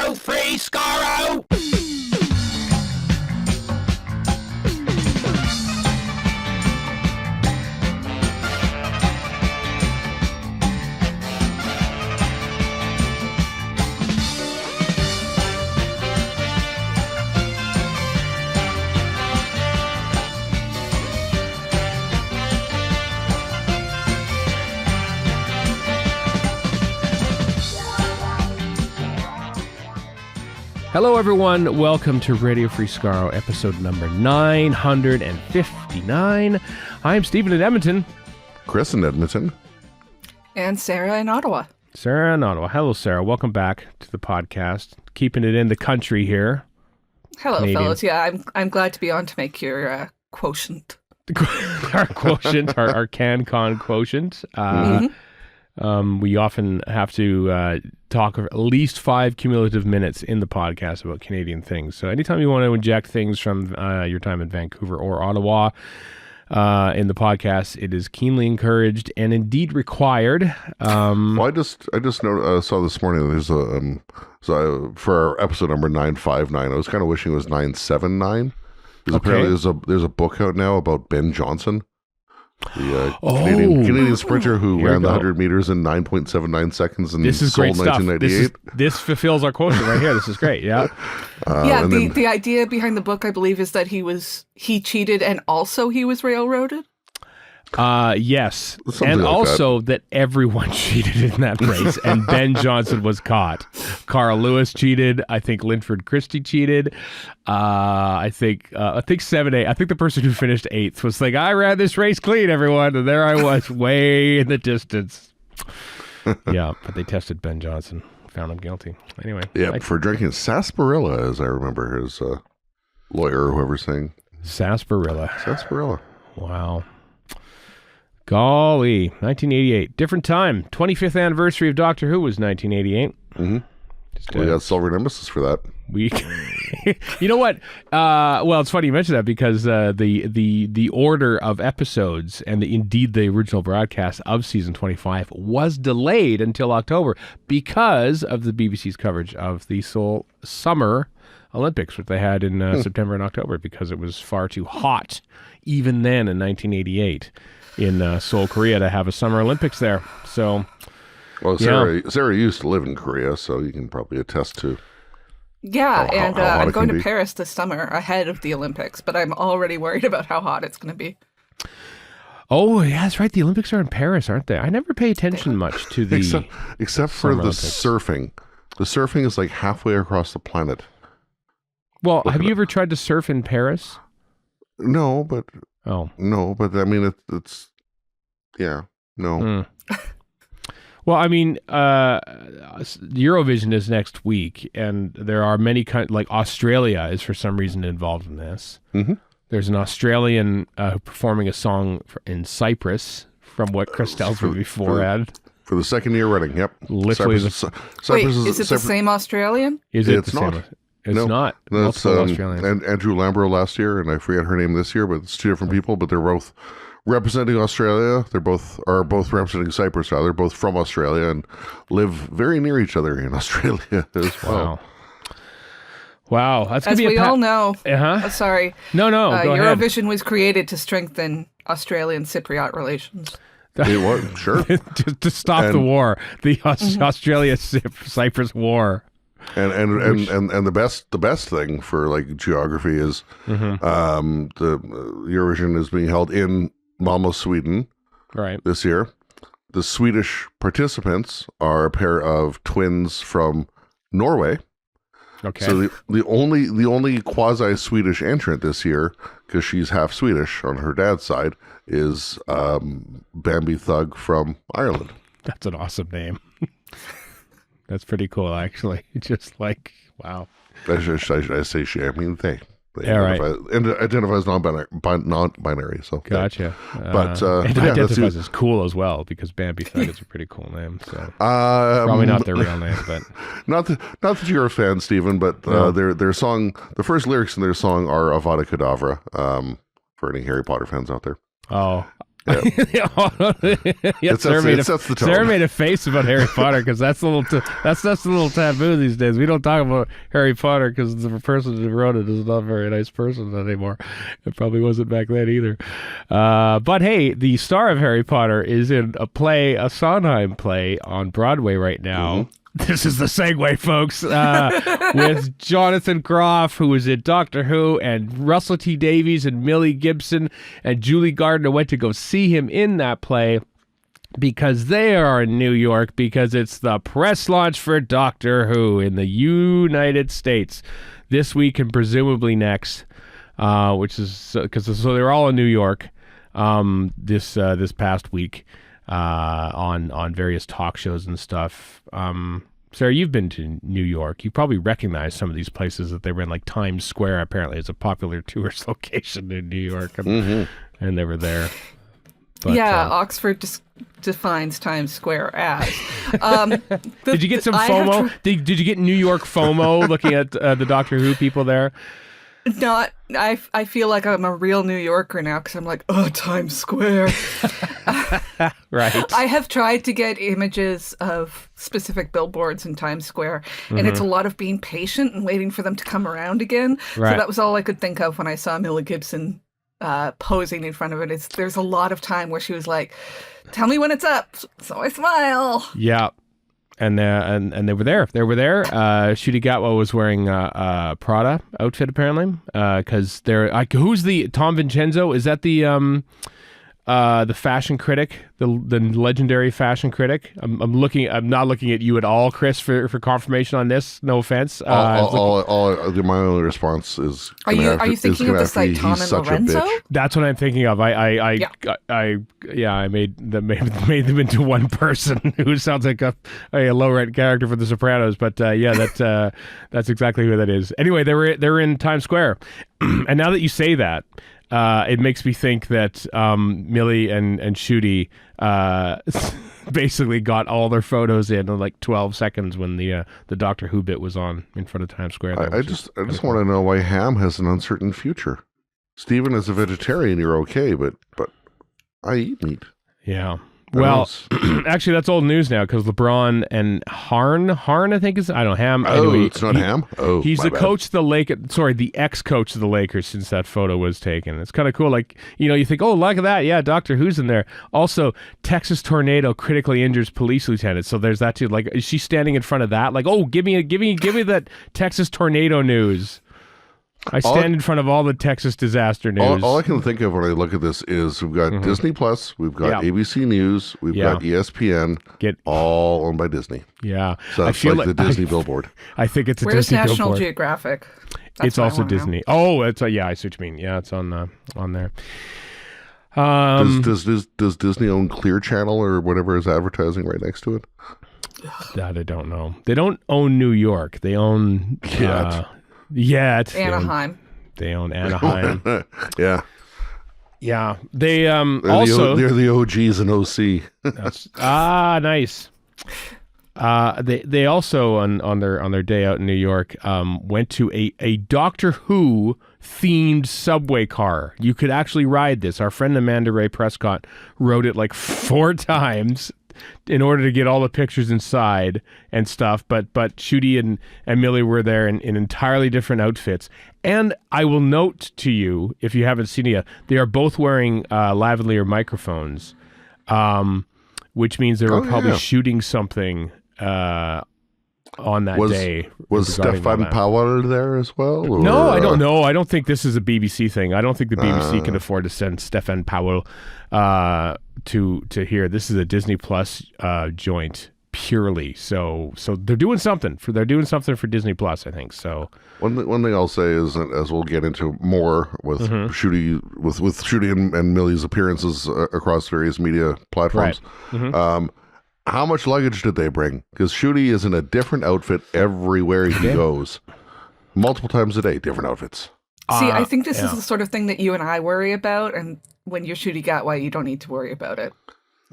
Radio Free Skaro! Hello, everyone. Welcome to Radio Free Skaro, episode number 959. I'm Stephen in Edmonton. Chris in Edmonton. And Sarah in Ottawa. Sarah in Ottawa. Hello, Sarah. Welcome back to the podcast. Keeping it in the country here. Hello, Canadian. fellas. Yeah, I'm glad to be on to make your quotient. Our quotient, our CanCon quotient. We often have to talk at least 5 cumulative minutes in the podcast about Canadian things. So anytime you want to inject things from your time in Vancouver or Ottawa in the podcast, it is keenly encouraged and indeed required. Well, I just saw this morning there's a for our episode number 959. I was kind of wishing it was 979 because apparently there's a book out now about Ben Johnson. The Canadian sprinter who ran the 100 meters in 9.79 seconds and this is sold great 1998. Stuff. This fulfills our quotient right here. This is great. Yeah. The idea behind the book, I believe, is that he cheated and also he was railroaded. Yes. Something and like also that everyone cheated in that race and Ben Johnson was caught. Carl Lewis cheated. I think Linford Christie cheated. I think 7-8. I think the person who finished 8th was like, I ran this race clean, everyone. And there I was way in the distance. Yeah, but they tested Ben Johnson. Found him guilty. Anyway. Yeah, for drinking sarsaparilla, as I remember his lawyer or whoever's saying. Sarsaparilla. Wow. Golly, 1988. Different time. 25th anniversary of Doctor Who was 1988. Mm-hmm. We got Silver Nemesis for that. You know what? Well, it's funny you mentioned that because the order of episodes and indeed the original broadcast of season 25 was delayed until October because of the BBC's coverage of the Seoul Summer Olympics, which they had in September and October because it was far too hot even then in 1988 in Seoul, Korea to have a Summer Olympics there. So, well, Sarah used to live in Korea, so you can probably attest to. Yeah, how hot I'm going to be. Paris this summer ahead of the Olympics, but I'm already worried about how hot it's going to be. Oh, yeah, that's right. The Olympics are in Paris, aren't they? I never pay attention much to the except for the Olympics. surfing. The surfing is like halfway across the planet. Well, have you ever tried to surf in Paris? No, but Oh. no, but I mean it's yeah, no. Well, I mean, Eurovision is next week, and there are many like Australia is for some reason involved in this. Mm-hmm. There's an Australian performing a song in Cyprus from what Chris tells me beforehand. For the second year running, yep. Literally, Cyprus Wait, is it the same Australian? is it It's the not. same? It's not. No, it's Multiple Australians. and Andrew Lambro last year, and I forget her name this year, but it's two different people, but they're both representing Australia. They're both representing Cyprus now. They're both from Australia and live very near each other in Australia as well. Wow, that's gonna As be we all know. Sorry. No, go ahead. Eurovision was created to strengthen Australian Cypriot relations. It was, sure. to stop the war, the Australia-Cyprus war. And the best thing for like geography is the Eurovision is being held in Malmö, Sweden, right this year. The Swedish participants are a pair of twins from Norway. Okay. So the only quasi Swedish entrant this year, because she's half Swedish on her dad's side, is Bambi Thug from Ireland. That's an awesome name. That's pretty cool, actually. Just like, wow. I say she. I mean they. Identify as non-binary. So gotcha. But it identifies as cool as well because Bambi Thug is a pretty cool name. So probably not their real name, but not that you're a fan, Stephen. But their song, the first lyrics in their song are Avada Kedavra. For any Harry Potter fans out there. Oh, Yeah, Sarah made a face about Harry Potter because that's a little taboo these days. We don't talk about Harry Potter because the person who wrote it is not a very nice person anymore. It probably wasn't back then either. But hey, the star of Harry Potter is in a Sondheim play on Broadway right now. Mm-hmm. This is the segue, folks, with Jonathan Groff, who was in Doctor Who, and Russell T. Davies and Millie Gibson and Julie Gardner went to go see him in that play because they are in New York because it's the press launch for Doctor Who in the United States this week and presumably next, which is because so they're all in New York this past week. On various talk shows and stuff. Sarah, you've been to New York. You probably recognize some of these places that they were in, like Times Square. Apparently, it's a popular tourist location in New York, and they were there. But, Oxford defines Times Square as. Did you get some FOMO? Did you get New York FOMO looking at the Doctor Who people there? Not. I feel like I'm a real New Yorker now because I'm like, Times Square. Right. I have tried to get images of specific billboards in Times Square, and it's a lot of being patient and waiting for them to come around again. Right. So that was all I could think of when I saw Millie Gibson posing in front of it. There's a lot of time where she was like, "Tell me when it's up," so I smile. Yeah. And they were there. They were there. Ncuti Gatwa was wearing a Prada outfit apparently. Because they're who's the Tom Vincenzo? Is that the fashion critic, the legendary fashion critic? I'm not looking at you at all, Chris, for confirmation on this. No offense. My only response is. Are you thinking of the site Tom and Lorenzo? That's what I'm thinking of. I made them into one person who sounds like a low rent character for The Sopranos. But that's exactly who that is. Anyway, they were in Times Square, and now that you say that. It makes me think that Millie and Ncuti basically got all their photos in like 12 seconds when the Doctor Who bit was on in front of Times Square. I just want to know why ham has an uncertain future. Stephen is a vegetarian, you're okay, but I eat meat. Yeah. Well, actually, that's old news now because LeBron and Harn, I think is, I don't know, Ham. Anyway, it's not Ham? Oh, he's the coach of the Lakers, the ex-coach of the Lakers since that photo was taken. It's kind of cool. Like, you think, oh, look at that. Yeah, Doctor Who's in there. Also, Texas tornado critically injures police lieutenant. So there's that too. Like, is she standing in front of that? Like, oh, give me that Texas tornado news. I stand in front of all the Texas disaster news. All I can think of when I look at this is we've got Disney Plus, we've got ABC News, we've got ESPN, all owned by Disney. Yeah. So it's like the Disney billboard. I think it's a Where's Disney National billboard. Geographic? It's also Disney. Know. Oh, I see what you mean. Yeah, it's on there. Does Disney own Clear Channel or whatever is advertising right next to it? That I don't know. They don't own New York. They own... Anaheim. They own Anaheim. Yeah. Yeah. They're the OGs in OC. Nice. They also on their day out in New York went to a Doctor Who themed subway car. You could actually ride this. Our friend Amanda Ray Prescott rode it like 4 times in order to get all the pictures inside and stuff, but Ncuti and Millie were there in entirely different outfits. And I will note to you, if you haven't seen it yet, they are both wearing lavalier microphones, which means they were probably shooting something on that day. Was Stefan Powell there as well? Or? No, I don't know. I don't think this is a BBC thing. I don't think the BBC can afford to send Stefan Powell to here. This is a Disney Plus joint purely. So they're doing something for Disney Plus, I think. So one thing I'll say is, as we'll get into more with Ncuti and Millie's appearances across various media platforms. Right. How much luggage did they bring? Because Ncuti is in a different outfit everywhere he goes. Multiple times a day, different outfits. See, I think this is the sort of thing that you and I worry about, and when you're Ncuti Gatwa, you don't need to worry about it.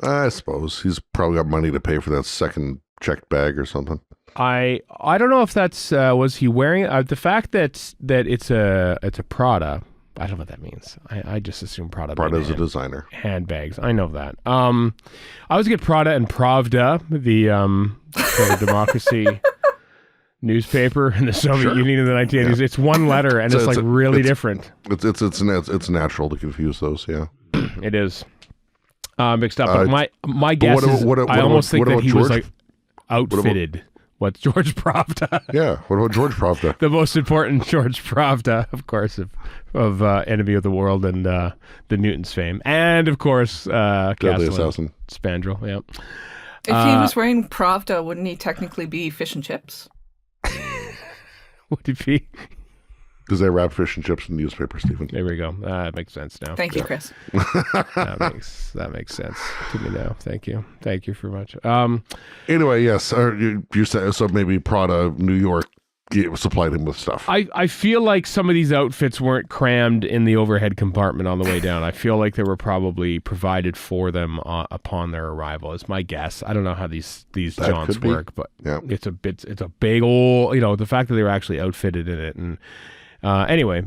I suppose. He's probably got money to pay for that second checked bag or something. I don't know if that's was he wearing the fact that it's a Prada. I don't know what that means. I just assume Prada. Prada's a designer. Handbags. I know that. I always get Prada and Pravda, the democracy newspaper in the Soviet Union in the 1980s. Yeah. It's one letter, and it's really different. It's natural to confuse those. Yeah, it is mixed up. But my guess is I almost think that he was like outfitted. What's George Pravda? Yeah, what about George Pravda? The most important George Pravda, of course, of Enemy of the World and the Newtons fame. And, of course, Deadly Assassin. Spandrel, yeah. If he was wearing Pravda, wouldn't he technically be fish and chips? Would he be? Because they wrap fish and chips in newspaper, Stephen. There we go. That makes sense now. Thank you, Chris. that makes sense to me now. Thank you very much. Anyway, yes, you said so. Maybe Prada, New York, supplied him with stuff. I feel like some of these outfits weren't crammed in the overhead compartment on the way down. I feel like they were probably provided for them upon their arrival. It's my guess. I don't know how these jaunts work, but it's a big old, the fact that they were actually outfitted in it. And anyway,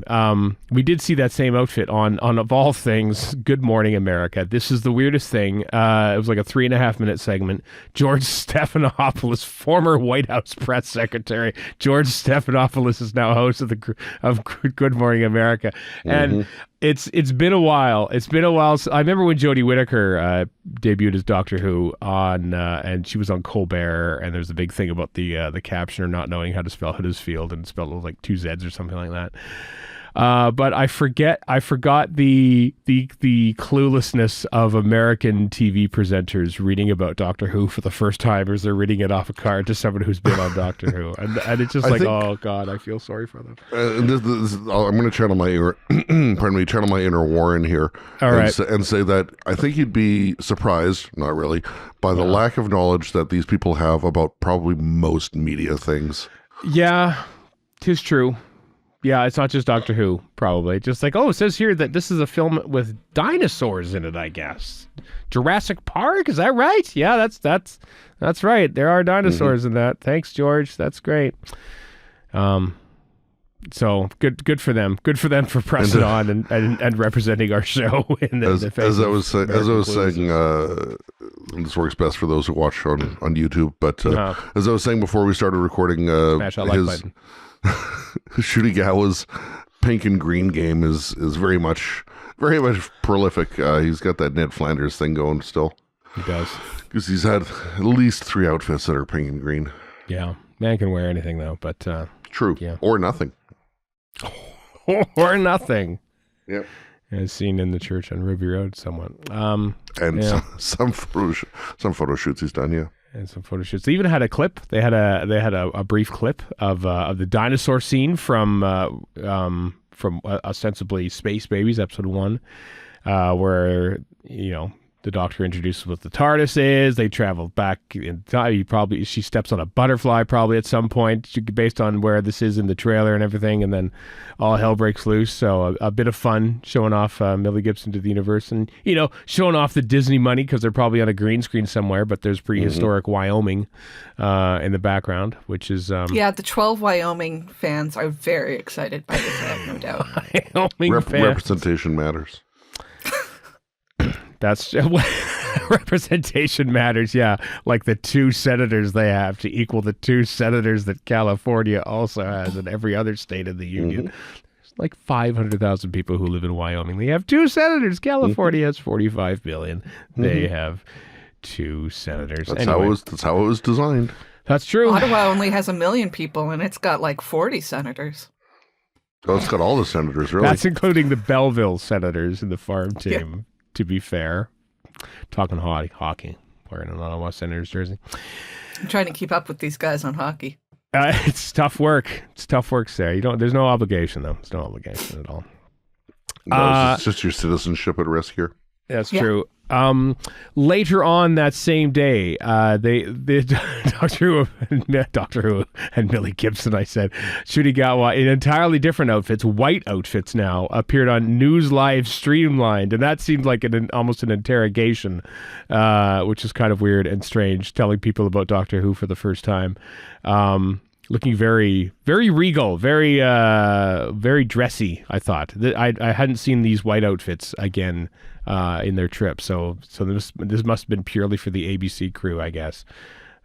we did see that same outfit on of all things, Good Morning America. This is the weirdest thing. It was like a 3.5-minute segment. George Stephanopoulos, former White House press secretary, George Stephanopoulos is now host of Good Morning America, and it's been a while. It's been a while. I remember when Jodie Whittaker debuted as Doctor Who on, and she was on Colbert, and there's a big thing about the captioner not knowing how to spell Huddersfield and spelled it with like 2 Z's or something like that. But I forgot the cluelessness of American TV presenters reading about Doctor Who for the first time as they're reading it off a card to someone who's been on Doctor Who, and it's just oh God, I feel sorry for them. I'm going to channel my inner Warren here, and say that I think you'd be surprised, not really, by the lack of knowledge that these people have about probably most media things. Yeah, 'tis true. Yeah, it's not just Doctor Who, probably. Just like, it says here that this is a film with dinosaurs in it, I guess. Jurassic Park, is that right? Yeah, that's right. There are dinosaurs in that. Thanks, George. That's great. So good for them. Good for them for pressing on and representing our show in the as I was saying, this works best for those who watch on YouTube. But as I was saying before we started recording, smash that like button. Ncuti Gatwa's pink and green game is very much prolific. He's got that Ned Flanders thing going still. He does, because he's had at least 3 outfits that are pink and green. Yeah, man can wear anything though, but true. Yeah, or nothing. Or nothing. Yep. As seen in the church on Ruby Road, somewhat. Some photo shoots he's done. Yeah. And some photo shoots. They even had a clip. They had a brief clip of the dinosaur scene from ostensibly Space Babies episode 1, where the Doctor introduces what the TARDIS is. They travel back in time. She steps on a butterfly probably at some point, based on where this is in the trailer and everything, and then all hell breaks loose. So a bit of fun showing off Millie Gibson to the universe, and showing off the Disney money, because they're probably on a green screen somewhere, but there's prehistoric Wyoming in the background, which is the 12 Wyoming fans are very excited by this. I have no doubt. Wyoming fans. Representation matters. That's representation matters, yeah. Like the 2 senators they have to equal the 2 senators that California also has in every other state of the union. There's like 500,000 people who live in Wyoming. They have 2 senators. California has 45 million. They have 2 senators. That's how it was designed. That's true. Ottawa only has 1 million people, and it's got like 40 senators. Oh, it's got all the senators, really. That's including the Belleville senators and the farm team. Yeah. To be fair, talking hockey, wearing an Ottawa Senators jersey. I'm trying to keep up with these guys on hockey. It's tough work. It's tough work, Sarah. There's no obligation though. There's no obligation at all. No, it's just your citizenship at risk here. That's true. Later on that same day, Doctor Who and Millie Gibson, I said, Ncuti Gatwa in entirely different outfits, white outfits now, appeared on News Live Streamlined, and that seemed like almost an interrogation, which is kind of weird and strange, telling people about Doctor Who for the first time. looking very, very regal, very, very dressy. I thought I hadn't seen these white outfits again in their trip, so this must have been purely for the ABC crew, I guess,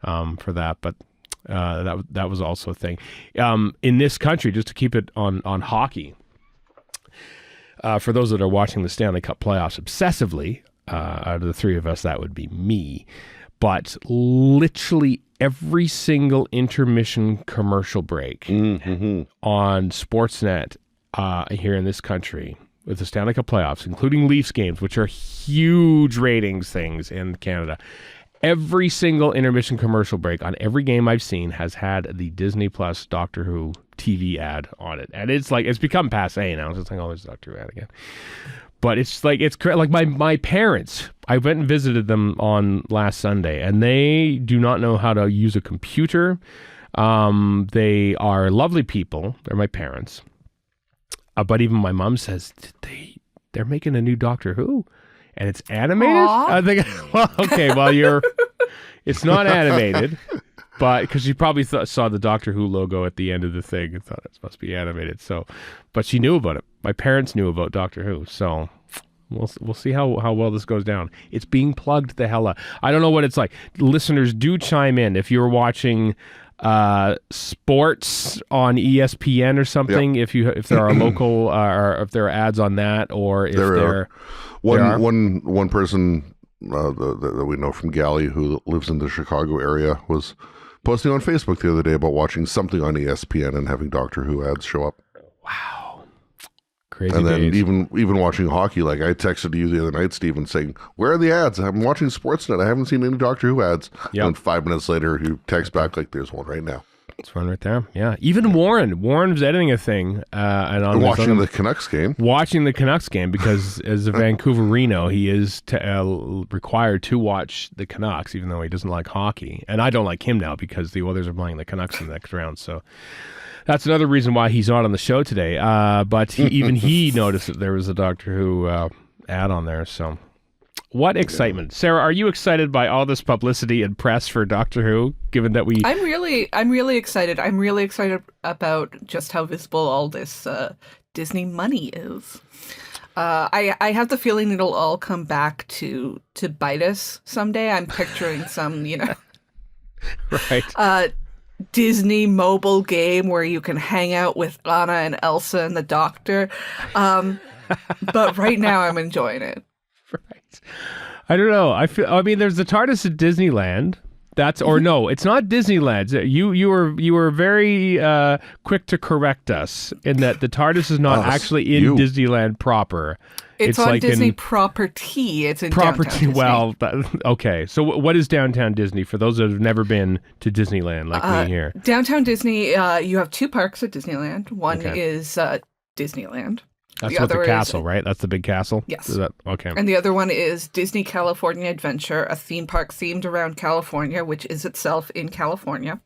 for that. But that was also a thing in this country. Just to keep it on hockey, for those that are watching the Stanley Cup playoffs obsessively, out of the three of us, that would be me. But literally every single intermission commercial break on Sportsnet here in this country with the Stanley Cup playoffs, including Leafs games, which are huge ratings things in Canada, every single intermission commercial break on every game I've seen has had the Disney Plus Doctor Who TV ad on it. And it's become passé now. It's just like, oh, there's a Doctor Who ad again. But it's like my parents, I went and visited them on last Sunday, and they do not know how to use a computer. They are lovely people. They're my parents. But even my mom says, they're making a new Doctor Who, and it's animated? I think, well, okay, it's not animated, but because she probably saw the Doctor Who logo at the end of the thing and thought it must be animated. So, but she knew about it. My parents knew about Doctor Who, so we'll see how well this goes down. It's being plugged the hell up. I don't know what it's like. Listeners, do chime in if you're watching sports on ESPN or something. Yep. If there are local or if there are ads on that, or if there are one person that we know from Galley who lives in the Chicago area was posting on Facebook the other day about watching something on ESPN and having Doctor Who ads show up. Wow. Crazy and then days. even watching hockey, like I texted you the other night, Stephen, saying, where are the ads? I'm watching Sportsnet. I haven't seen any Doctor Who ads. Yep. And 5 minutes later, you text back like, there's one right now. It's one right there. Yeah. Even Warren was editing a thing. And watching the Canucks game. Watching the Canucks game, because as a Vancouverino, he is required to watch the Canucks, even though he doesn't like hockey. And I don't like him now because the Oilers are playing the Canucks in the next round. So that's another reason why he's not on the show today. But he noticed that there was a Doctor Who ad on there. So what excitement. Sarah, are you excited by all this publicity and press for Doctor Who, given that we... I'm really excited. I'm really excited about just how visible all this Disney money is. I have the feeling it'll all come back to bite us someday. I'm picturing some, right. Disney mobile game where you can hang out with Anna and Elsa and the Doctor. But right now I'm enjoying it. Right. I don't know. I mean, there's the TARDIS at Disneyland. No, it's not Disneyland. You were very quick to correct us in that the TARDIS is not actually in Disneyland proper. It's on like Disney property. It's in property. Well, okay. So what is downtown Disney for those that have never been to Disneyland like me here? Downtown Disney, you have two parks at Disneyland. One is Disneyland. That's the castle, right? That's the big castle? Yes. Okay. And the other one is Disney California Adventure, a theme park themed around California, which is itself in California.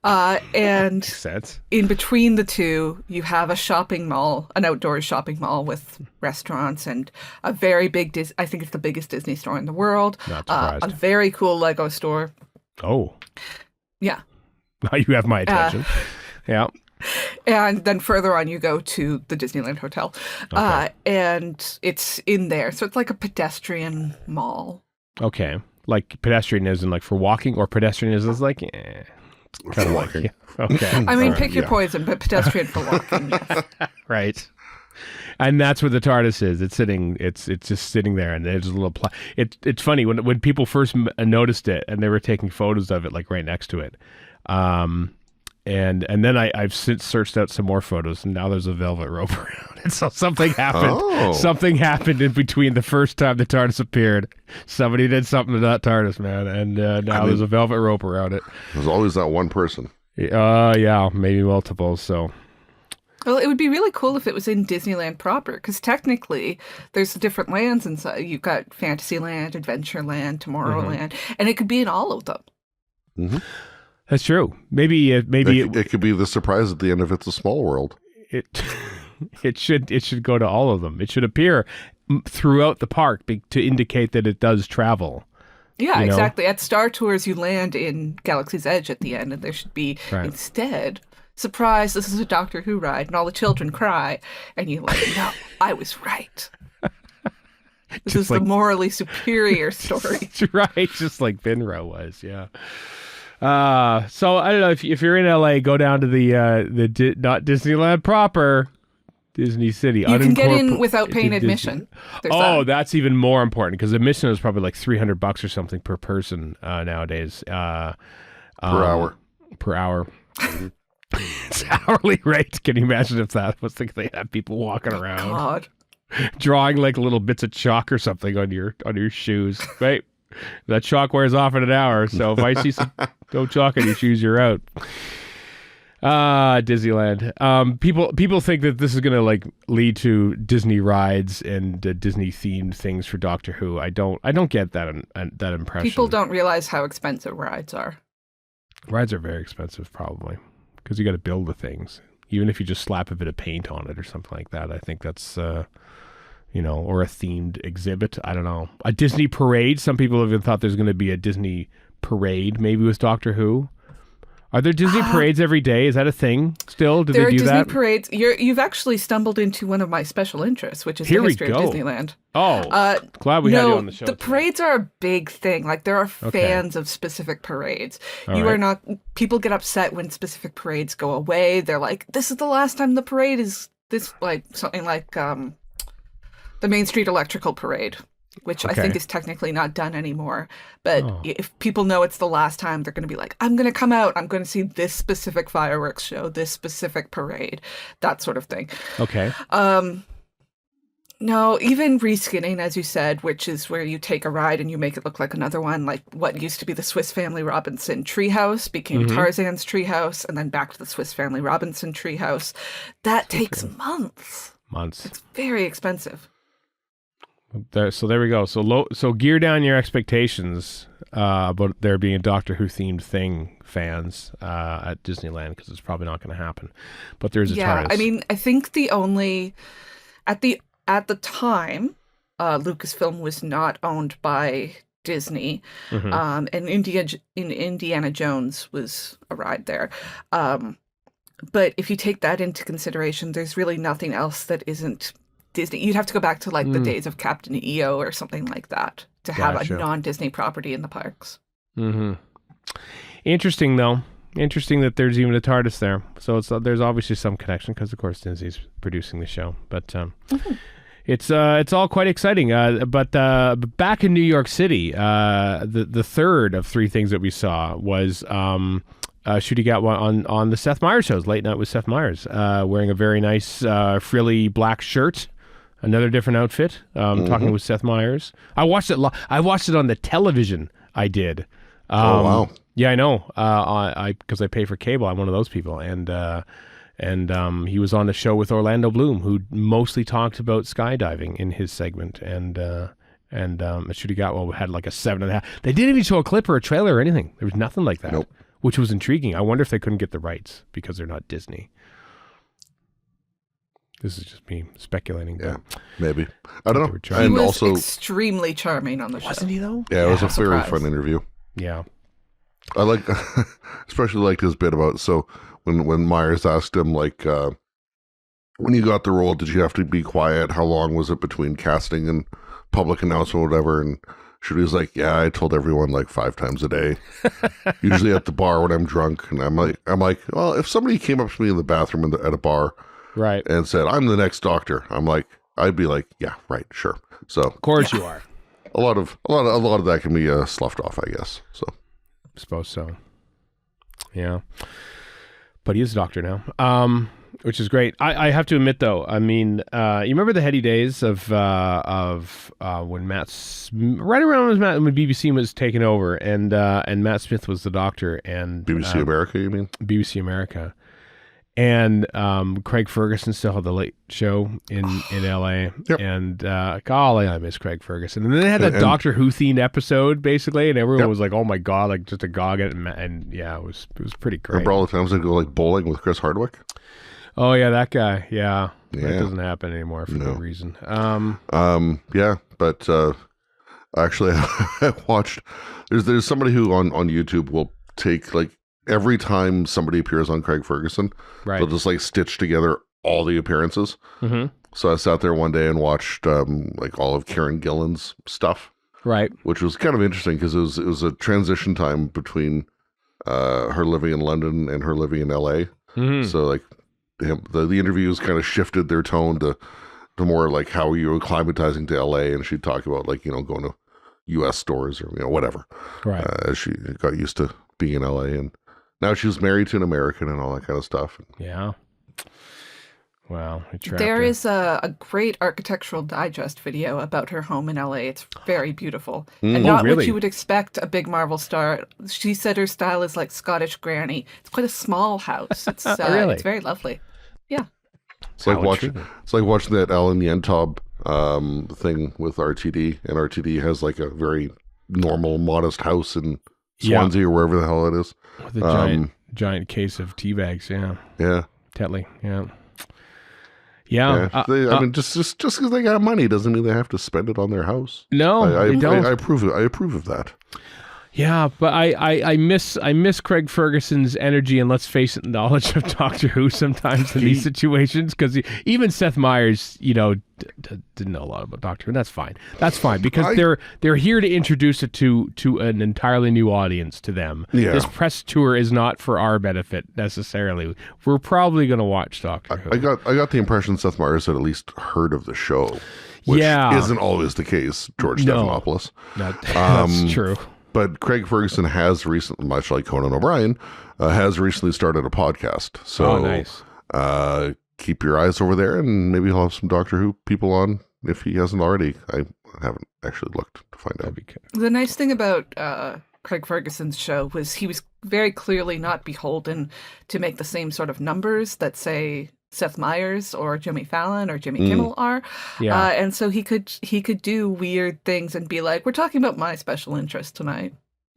And makes sense. In between the two, you have a shopping mall, an outdoor shopping mall with restaurants and a very big, I think it's the biggest Disney store in the world. Not surprised. A very cool Lego store. Oh. Yeah. Now you have my attention. Yeah. And then further on, you go to the Disneyland Hotel. Okay. And it's in there. So it's like a pedestrian mall. Okay. Like pedestrian isn't like for walking, or pedestrian is like, kind of walking. Yeah. Okay. I mean, pick your poison, but pedestrian for walking, yes. Right. And that's where the TARDIS is. It's just sitting there, and there's a little... It's funny, when people first noticed it, and they were taking photos of it, like right next to it. And then I've since searched out some more photos, and now there's a velvet rope around it. So something happened. Oh. Something happened in between the first time the TARDIS appeared. Somebody did something to that TARDIS, man, and now there's a velvet rope around it. There's always that one person. Yeah, maybe multiple. So. Well, it would be really cool if it was in Disneyland proper, because technically there's different lands inside. You've got Fantasyland, Adventureland, Tomorrowland, and it could be in all of them. Mm-hmm. That's true. Maybe it could be the surprise at the end of It's a Small World. It should go to all of them. It should appear throughout the park to indicate that it does travel. Yeah, exactly. At Star Tours, you land in Galaxy's Edge at the end, and there should be instead, surprise, this is a Doctor Who ride, and all the children cry, and you're like, no, I was right. This is the morally superior story. Right, just like Finro was, yeah. So I don't know if you're in LA, go down to the not Disneyland proper, Disney City. You can get in without paying admission. That's even more important because admission is probably like $300 or something per person nowadays. Per hour. Per hour. It's hourly rate. Can you imagine if that was they had people walking around, God, drawing like little bits of chalk or something on your shoes, right? That chalk wears off in an hour, so if I see some no chalk on your shoes, you're out. Disneyland. People think that this is going to like lead to Disney rides and Disney themed things for Doctor Who. I don't get that impression. People don't realize how expensive rides are. Rides are very expensive, probably, because you got to build the things. Even if you just slap a bit of paint on it or something like that, I think that's or a themed exhibit. I don't know. A Disney parade. Some people have even thought there's going to be a Disney parade, maybe with Doctor Who. Are there Disney parades every day? Is that a thing still? Do they do that? There are Disney parades. You've actually stumbled into one of my special interests, which is the history of Disneyland. Oh, glad we had you on the show. The parades are a big thing. Like, there are fans of specific parades. Are not. People get upset when specific parades go away. They're like, this is the last time the parade is this, like something like the Main Street Electrical Parade, which I think is technically not done anymore. But if people know it's the last time, they're going to be like, I'm going to come out. I'm going to see this specific fireworks show, this specific parade, that sort of thing. Okay. No, even reskinning, as you said, which is where you take a ride and you make it look like another one, like what used to be the Swiss Family Robinson treehouse became Tarzan's treehouse, and then back to the Swiss Family Robinson treehouse. That takes months. It's very expensive. So there we go. So gear down your expectations about there being a Doctor Who themed thing, fans, at Disneyland, because it's probably not going to happen. But there's a TARDIS. I mean, I think the only at the time, Lucasfilm was not owned by Disney, and Indiana Jones was a ride there. But if you take that into consideration, there's really nothing else that isn't Disney. You'd have to go back to like the days of Captain EO or something like that to have a non-Disney property in the parks. Interesting, though. Interesting that there's even a TARDIS there. So there's obviously some connection because, of course, Disney's producing the show. But it's all quite exciting. But back in New York City, the third of three things that we saw was Ncuti Gatwa on the Seth Meyers shows, Late Night with Seth Meyers, wearing a very nice frilly black shirt. Another different outfit. Talking with Seth Meyers. I watched it. I watched it on the television. I did. Oh wow! Yeah, I know. Because I pay for cable. I'm one of those people. And he was on the show with Orlando Bloom, who mostly talked about skydiving in his segment. And Ncuti Gatwa had like a 7.5. They didn't even show a clip or a trailer or anything. There was nothing like that. Nope. Which was intriguing. I wonder if they couldn't get the rights because they're not Disney. This is just me speculating. Yeah, maybe. I don't know. He was also extremely charming on the show. Wasn't he, though? Yeah, it was a very fun interview. Yeah. I especially liked his bit about, so when Myers asked him, like, when you got the role, did you have to be quiet? How long was it between casting and public announcement or whatever? And Ncuti was like, yeah, I told everyone like 5 times a day, usually at the bar when I'm drunk. And I'm like, well, if somebody came up to me in the bathroom at a bar, right, and said, I'm the next Doctor, I'd be like, yeah, right, sure. So of course you are. A lot of that can be sloughed off, I guess. So I suppose so. Yeah, but he is a Doctor now, which is great. I have to admit, though, I mean, you remember the heady days of when right around when BBC was taking over, and Matt Smith was the Doctor, and BBC America, you mean? BBC America. And Craig Ferguson still had the Late Show in LA. Yep. And golly, I miss Craig Ferguson. And then they had that Doctor Who themed episode, basically, and everyone was like, "Oh my god!" Like just a gog it, and yeah, it was pretty great. Remember all the times they go like bowling with Chris Hardwick? Oh yeah, that guy. Yeah, that doesn't happen anymore for no reason. Yeah, but Actually, I watched. There's somebody who on YouTube will take like every time somebody appears on Craig Ferguson, they'll just like stitch together all the appearances. Mm-hmm. So I sat there one day and watched like all of Karen Gillan's stuff, right? Which was kind of interesting because it was a transition time between her living in London and her living in LA. Mm-hmm. So like the interviews kind of shifted their tone to more like how you were acclimatizing to LA, and she'd talk about like going to U.S. stores or whatever, right? As she got used to being in LA, and now she's married to an American and all that kind of stuff. Yeah. Wow. There is a great Architectural Digest video about her home in LA. It's very beautiful. And not what you would expect a big Marvel star. She said her style is like Scottish granny. It's quite a small house. It's it's very lovely. Yeah. It's like watching that Alan Yentob thing with RTD, and RTD has like a very normal, modest house in Swansea or wherever the hell it is. With a giant case of tea bags, Yeah. Tetley, Yeah. I mean, just because they got money doesn't mean they have to spend it on their house. No, I approve of that. Yeah, but I miss Craig Ferguson's energy and, let's face it, knowledge of Doctor Who sometimes in these situations, because even Seth Meyers, didn't know a lot about Doctor Who. And that's fine because they're here to introduce it to an entirely new audience to them. Yeah. This press tour is not for our benefit necessarily. We're probably going to watch Doctor Who. I got the impression Seth Meyers had at least heard of the show, which isn't always the case. George Stephanopoulos. That's true. But Craig Ferguson has recently, much like Conan O'Brien, has recently started a podcast. So nice. Keep your eyes over there, and maybe he'll have some Doctor Who people on if he hasn't already. I haven't actually looked to find out. The nice thing about Craig Ferguson's show was he was very clearly not beholden to make the same sort of numbers that, say, Seth Meyers or Jimmy Fallon or Jimmy Kimmel are. Yeah. And so he could do weird things and be like, we're talking about my special interest tonight.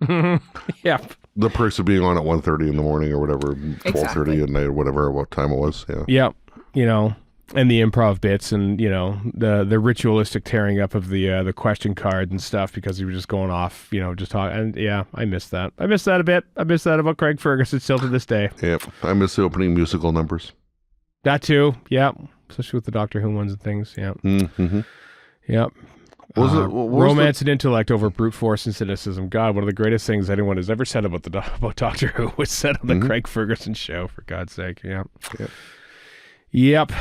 Yeah. The perks of being on at 1:30 in the morning or whatever, 12:30 at night or whatever, what time it was. Yeah. Yeah. And the improv bits and, the ritualistic tearing up of the question card and stuff because he was just going off, just talking. And I miss that. I miss that a bit. I miss that about Craig Ferguson still to this day. Yeah. I miss the opening musical numbers. That too, yeah. Especially with the Doctor Who ones and things, yeah. Mm-hmm. Yep. Romance and intellect over brute force and cynicism. God, one of the greatest things anyone has ever said about Doctor Who was said on the Craig Ferguson show, for God's sake. Yeah. Yep.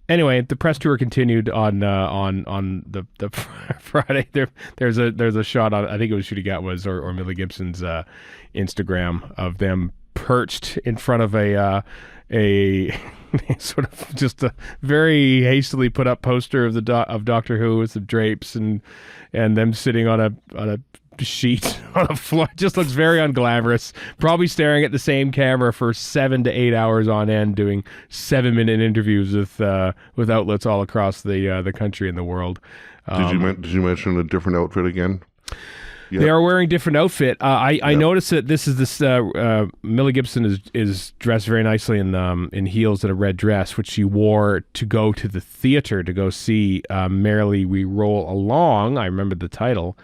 Anyway, the press tour continued on the Friday. There's a shot on, I think it was Ncuti Gatwa's or Millie Gibson's Instagram of them perched in front of a sort of just a very hastily put up poster of of Doctor Who with some drapes and them sitting on a sheet on a floor. It just looks very unglamorous. Probably staring at the same camera for 7 to 8 hours on end, doing 7-minute interviews with outlets all across the country and the world. Did you mention a different outfit again? Yep. They are wearing different outfit. I noticed that this Millie Gibson is dressed very nicely in heels and a red dress, which she wore to go to the theater to go see Merrily We Roll Along. I remember the title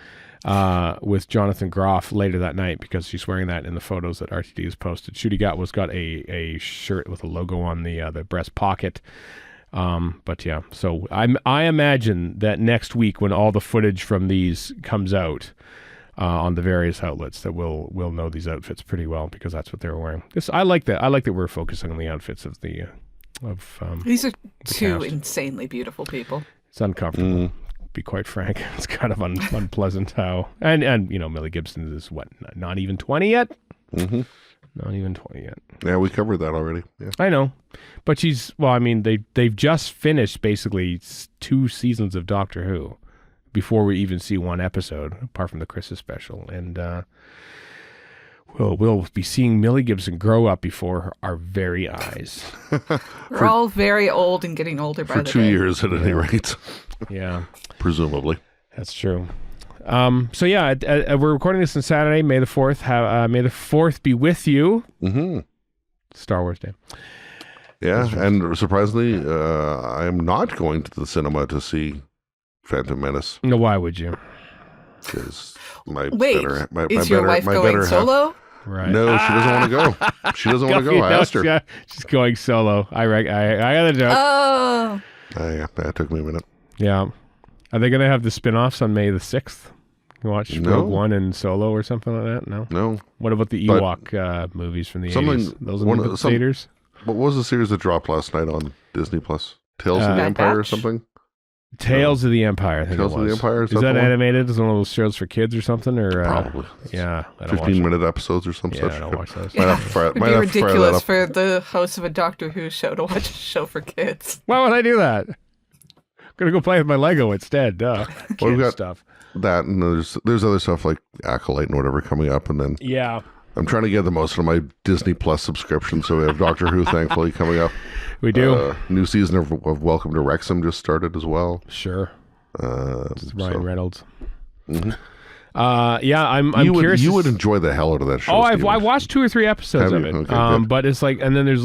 with Jonathan Groff later that night because she's wearing that in the photos that RTD has posted. Ncuti Gatwa's got a shirt with a logo on the breast pocket. But yeah, so I imagine that next week when all the footage from these comes out. On the various outlets that we'll know these outfits pretty well because that's what they were wearing. I like that. I like that we're focusing on the outfits of these are two insanely beautiful people. It's uncomfortable, to be quite frank. It's kind of unpleasant how and Millie Gibson is what, not even 20 yet. Mm-hmm. Not even 20 yet. Yeah, we covered that already. Yeah. I know, but they've just finished basically 2 seasons of Doctor Who. Before we even see one episode, apart from the Christmas special. And we'll be seeing Millie Gibson grow up before our very eyes. We're all very old and getting older by the day. For 2 years at any rate. Yeah. Presumably. That's true. So yeah, we're recording this on Saturday, May the 4th. May the 4th be with you. Mm-hmm. Star Wars Day. Yeah, and surprisingly, I am not going to the cinema to see Phantom Menace. No, why would you? Because is your wife going solo? Right. No, she doesn't want to go. She doesn't want to go. I asked her. She's going solo. I got a joke. Oh. Yeah, that took me a minute. Yeah. Are they going to have the spin-offs on May the 6th? You watch Rogue One and Solo or something like that? No? No. What about the Ewok movies from the 80s? Those are the theaters? What was the series that dropped last night on Disney Plus? Tales of the Empire or something? Tales of the Empire, I think Tales it was. of the Empire? Is that animated? Is it one of those shows for kids or something? Or probably. Yeah. 15-minute episodes or some such. I don't watch those. It'd be ridiculous for the host of a Doctor Who show to watch a show for kids. Why would I do that? I'm going to go play with my Lego instead. Duh. Well, we've got stuff. That, and there's other stuff like Acolyte and whatever coming up, and then I'm trying to get the most out of my Disney Plus subscription, so we have Doctor Who thankfully coming up. We do. New season of Welcome to Wrexham just started as well. Sure. It's Ryan Reynolds. Mm-hmm. I'm curious. You would enjoy the hell out of that show. Oh, I watched 2 or 3 episodes of it. Okay, but it's like, and then there's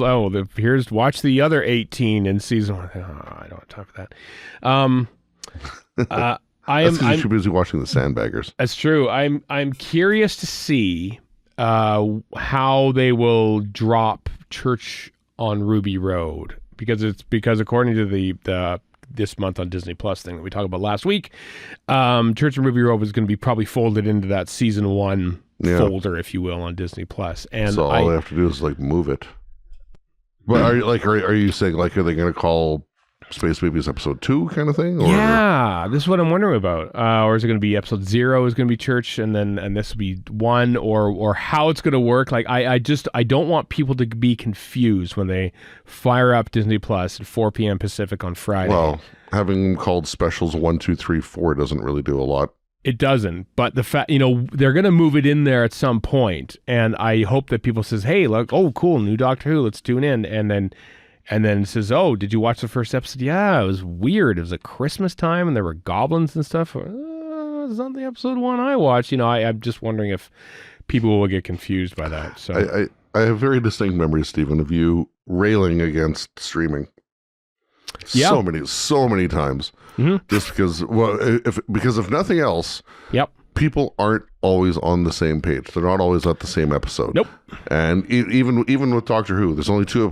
here's watch the other 18 in season 1. I don't want to talk about that. I'm too busy watching the Sandbaggers. That's true. I'm curious to see how they will drop Church on Ruby Road because according to the this month on Disney Plus thing that we talked about last week, Church on Ruby Road was going to be probably folded into that season 1 folder, if you will, on Disney Plus. And so all they have to do is like move it. But are you saying like are they going to call Space Babies episode 2 kind of thing? Or? Yeah, this is what I'm wondering about. Or is it going to be episode 0 is going to be Church, and this will be 1, or how it's going to work? Like I don't want people to be confused when they fire up Disney Plus at 4 p.m. Pacific on Friday. Well, having them called specials 1, 2, 3, 4 doesn't really do a lot. It doesn't, but the fact, they're going to move it in there at some point, and I hope that people says, hey, look, oh, cool, new Doctor Who, let's tune in, and then it says, oh, did you watch the first episode? Yeah, it was weird. It was at Christmas time, and there were goblins and stuff. It's not the episode 1 I watched. I'm just wondering if people will get confused by that. So I have very distinct memories, Stephen, of you railing against streaming. Yeah. So many times. Mm-hmm. Just because if nothing else, people aren't always on the same page. They're not always at the same episode. Nope. And even with Doctor Who, there's only two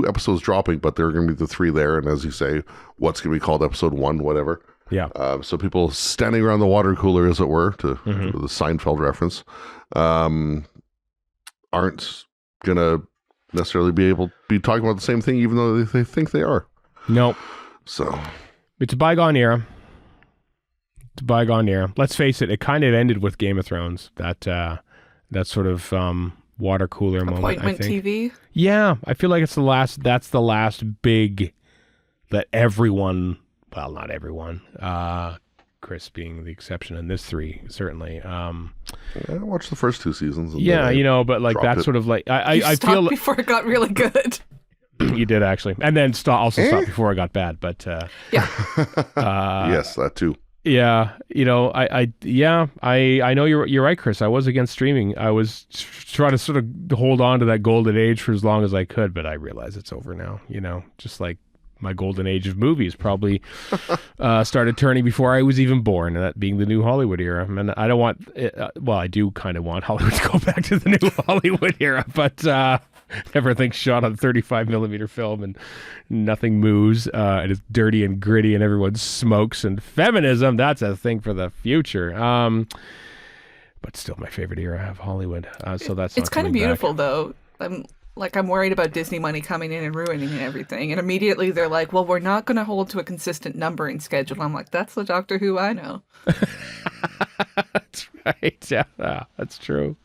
episodes dropping, but there are going to be the 3 there. And as you say, what's going to be called episode 1, whatever. Yeah. So people standing around the water cooler, as it were, to the Seinfeld reference, aren't going to necessarily be talking about the same thing, even though they think they are. Nope. So it's a bygone era. Let's face it, it kind of ended with Game of Thrones. That sort of water cooler moment, I think. TV? Yeah, I feel like that's the last big that everyone, well, not everyone, Chris being the exception in this 3, certainly. I watched the first 2 seasons. But like that's sort of like I feel before it got really good. You did actually, and then stop before it got bad. But yes, that too. Yeah, I know you're right, Chris. I was against streaming. I was trying to sort of hold on to that golden age for as long as I could, but I realize it's over now. Just like my golden age of movies probably started turning before I was even born, and that being the new Hollywood era. And I don't want, I do kind of want Hollywood to go back to the new Hollywood era, but everything's shot on 35 millimeter film and nothing moves. And it's dirty and gritty and everyone smokes, and feminism, that's a thing for the future. But still my favorite era of Hollywood. So it's kind of beautiful though. I'm worried about Disney money coming in and ruining everything. And immediately they're like, well, we're not going to hold to a consistent numbering schedule. I'm like, that's the Doctor Who I know. That's right. Yeah, that's true.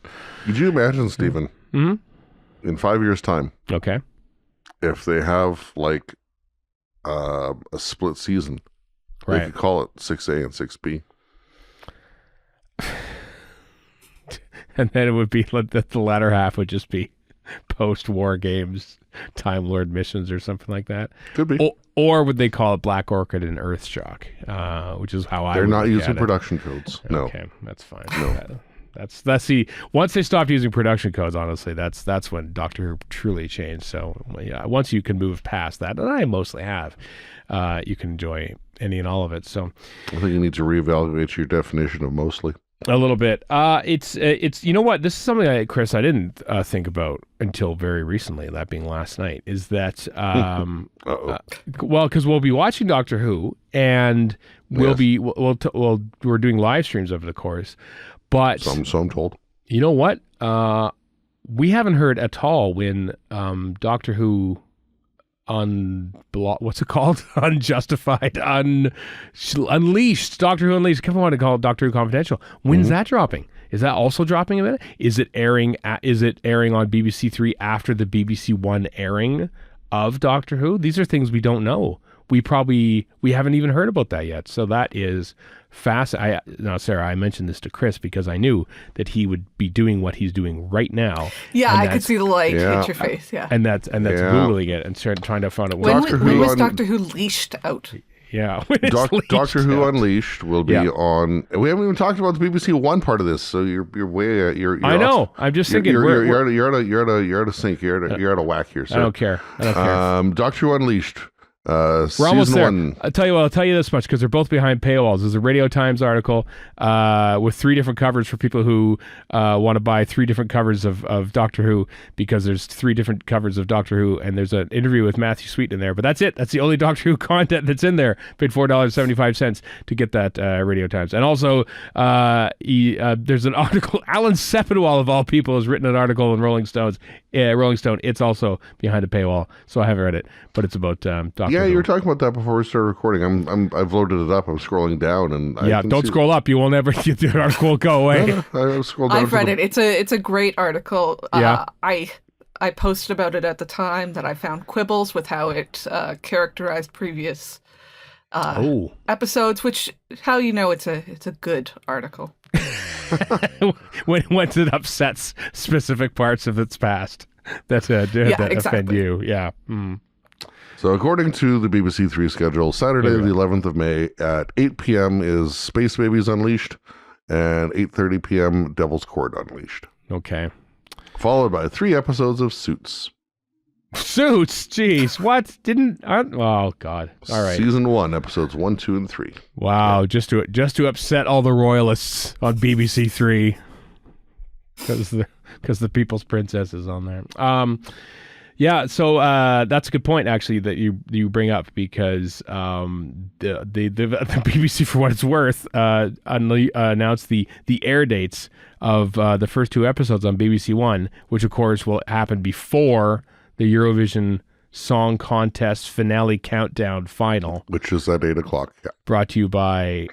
Could you imagine, Stephen, in 5 years' time, okay, if they have like a split season, right, they could call it 6A and 6B. And then it would be the latter half would just be post-war games, Time Lord missions or something like that. Could be. Or would they call it Black Orchid and Earthshock, which is how They're not using production codes. No. Okay, that's fine. No. That's once they stopped using production codes, honestly, that's when Doctor Who truly changed. So yeah, once you can move past that, and I mostly have, you can enjoy any and all of it. So I think you need to reevaluate your definition of mostly. A little bit. It's you know what? This is something Chris, I didn't think about until very recently. That being last night, is that well, because we'll be watching Doctor Who, and we're doing live streams of it, of course. But so I'm told. You know what? We haven't heard at all when Doctor Who what's it called? Unjustified, Unleashed. Doctor Who Unleashed. I want to call it Doctor Who Confidential. When's that dropping? Is that also dropping a minute? Is it airing on BBC Three after the BBC One airing of Doctor Who? These are things we don't know. We haven't even heard about that yet. So that is fascinating. Sarah, I mentioned this to Chris because I knew that he would be doing what he's doing right now. Yeah, I could see the light hit your face. Yeah, and that's Googling it and trying to find out. When was Doctor Who leashed out? Yeah, Doctor Who Unleashed will be on. We haven't even talked about the BBC One part of this, so you're way. I know. Off, I'm just thinking. You're at a sink. You're at a whack here. So. I don't care. Doctor Who Unleashed. We're almost there. One. I'll tell you this much because they're both behind paywalls. There's a Radio Times article with 3 different covers for people who want to buy 3 different covers of Doctor Who, because there's 3 different covers of Doctor Who, and there's an interview with Matthew Sweet in there. But that's it. That's the only Doctor Who content that's in there. Paid $4.75 to get that Radio Times. And also there's an article. Alan Sepinwall, of all people, has written an article in Rolling Stone. It's also behind a paywall, so I haven't read it, but it's about Doctor Yeah, Who. you were talking about that before we started recording. I've loaded it up. I'm scrolling down, and don't scroll up. You will never get the article. Go away. I scrolled down. I've read it. It's a great article. Yeah. I posted about it at the time that I found quibbles with how it characterized previous episodes, which how you know it's a good article. Once it upsets specific parts of its past that offend you. Yeah. Mm. So according to the BBC Three schedule, Saturday the 11th of May at 8 p.m. is Space Babies Unleashed, and 8:30 p.m. Devil's Court Unleashed. Okay. Followed by 3 episodes of Suits. Suits? Jeez. What? Oh, God. All right. Season 1, episodes 1, 2, and 3. Wow. Yeah. Just to upset all the royalists on BBC Three. Because the People's Princess is on there. Yeah, so that's a good point, actually, that you bring up, because the BBC, for what it's worth, announced the air dates of the first 2 episodes on BBC One, which, of course, will happen before the Eurovision Song Contest finale countdown final. Which is at 8 o'clock. Yeah. Brought to you by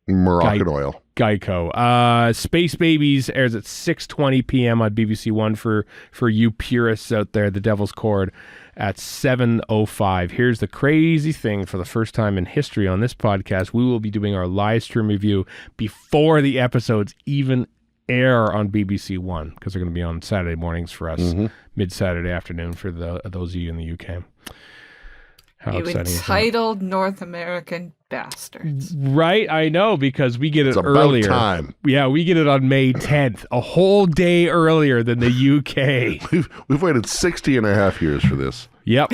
Moroccan Oil. Geico. Space Babies airs at 6:20 p.m. on BBC One for you purists out there. The Devil's Chord at 7:05. Here's the crazy thing: for the first time in history on this podcast, we will be doing our live stream review before the episodes even air on BBC One, because they're going to be on Saturday mornings for us, mid-Saturday afternoon for those of you in the UK. How you entitled North American bastards. Right, I know, because we get it earlier. It's about time. Yeah, we get it on May 10th, a whole day earlier than the UK. We've waited 60 and a half years for this. Yep.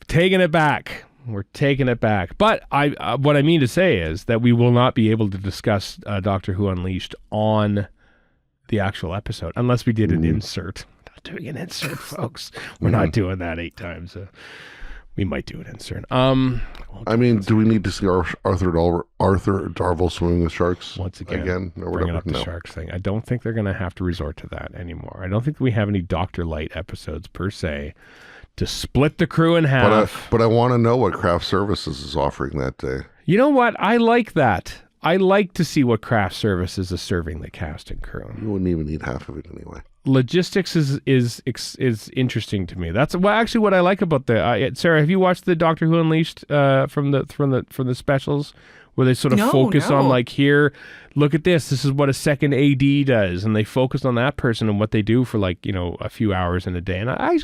Taking it back. We're taking it back. But what I mean to say is that we will not be able to discuss Doctor Who Unleashed on the actual episode unless we did an insert. We're not doing an insert, folks. We're not doing that 8 times. We might do an insert. I mean, do we need to see Arthur Darvill swimming with sharks once again? No, bringing up the sharks thing. I don't think they're going to have to resort to that anymore. I don't think we have any Dr. Light episodes per se to split the crew in half. But I want to know what craft services is offering that day. You know what? I like that. I like to see what craft services is serving the cast and crew. You wouldn't even need half of it anyway. Logistics is interesting to me. That's actually what I like about the Sarah. Have you watched the Doctor Who Unleashed from the specials, where they sort of focus on, like, here, look at this. This is what a second AD does, and they focus on that person and what they do for, like, a few hours in a day. And I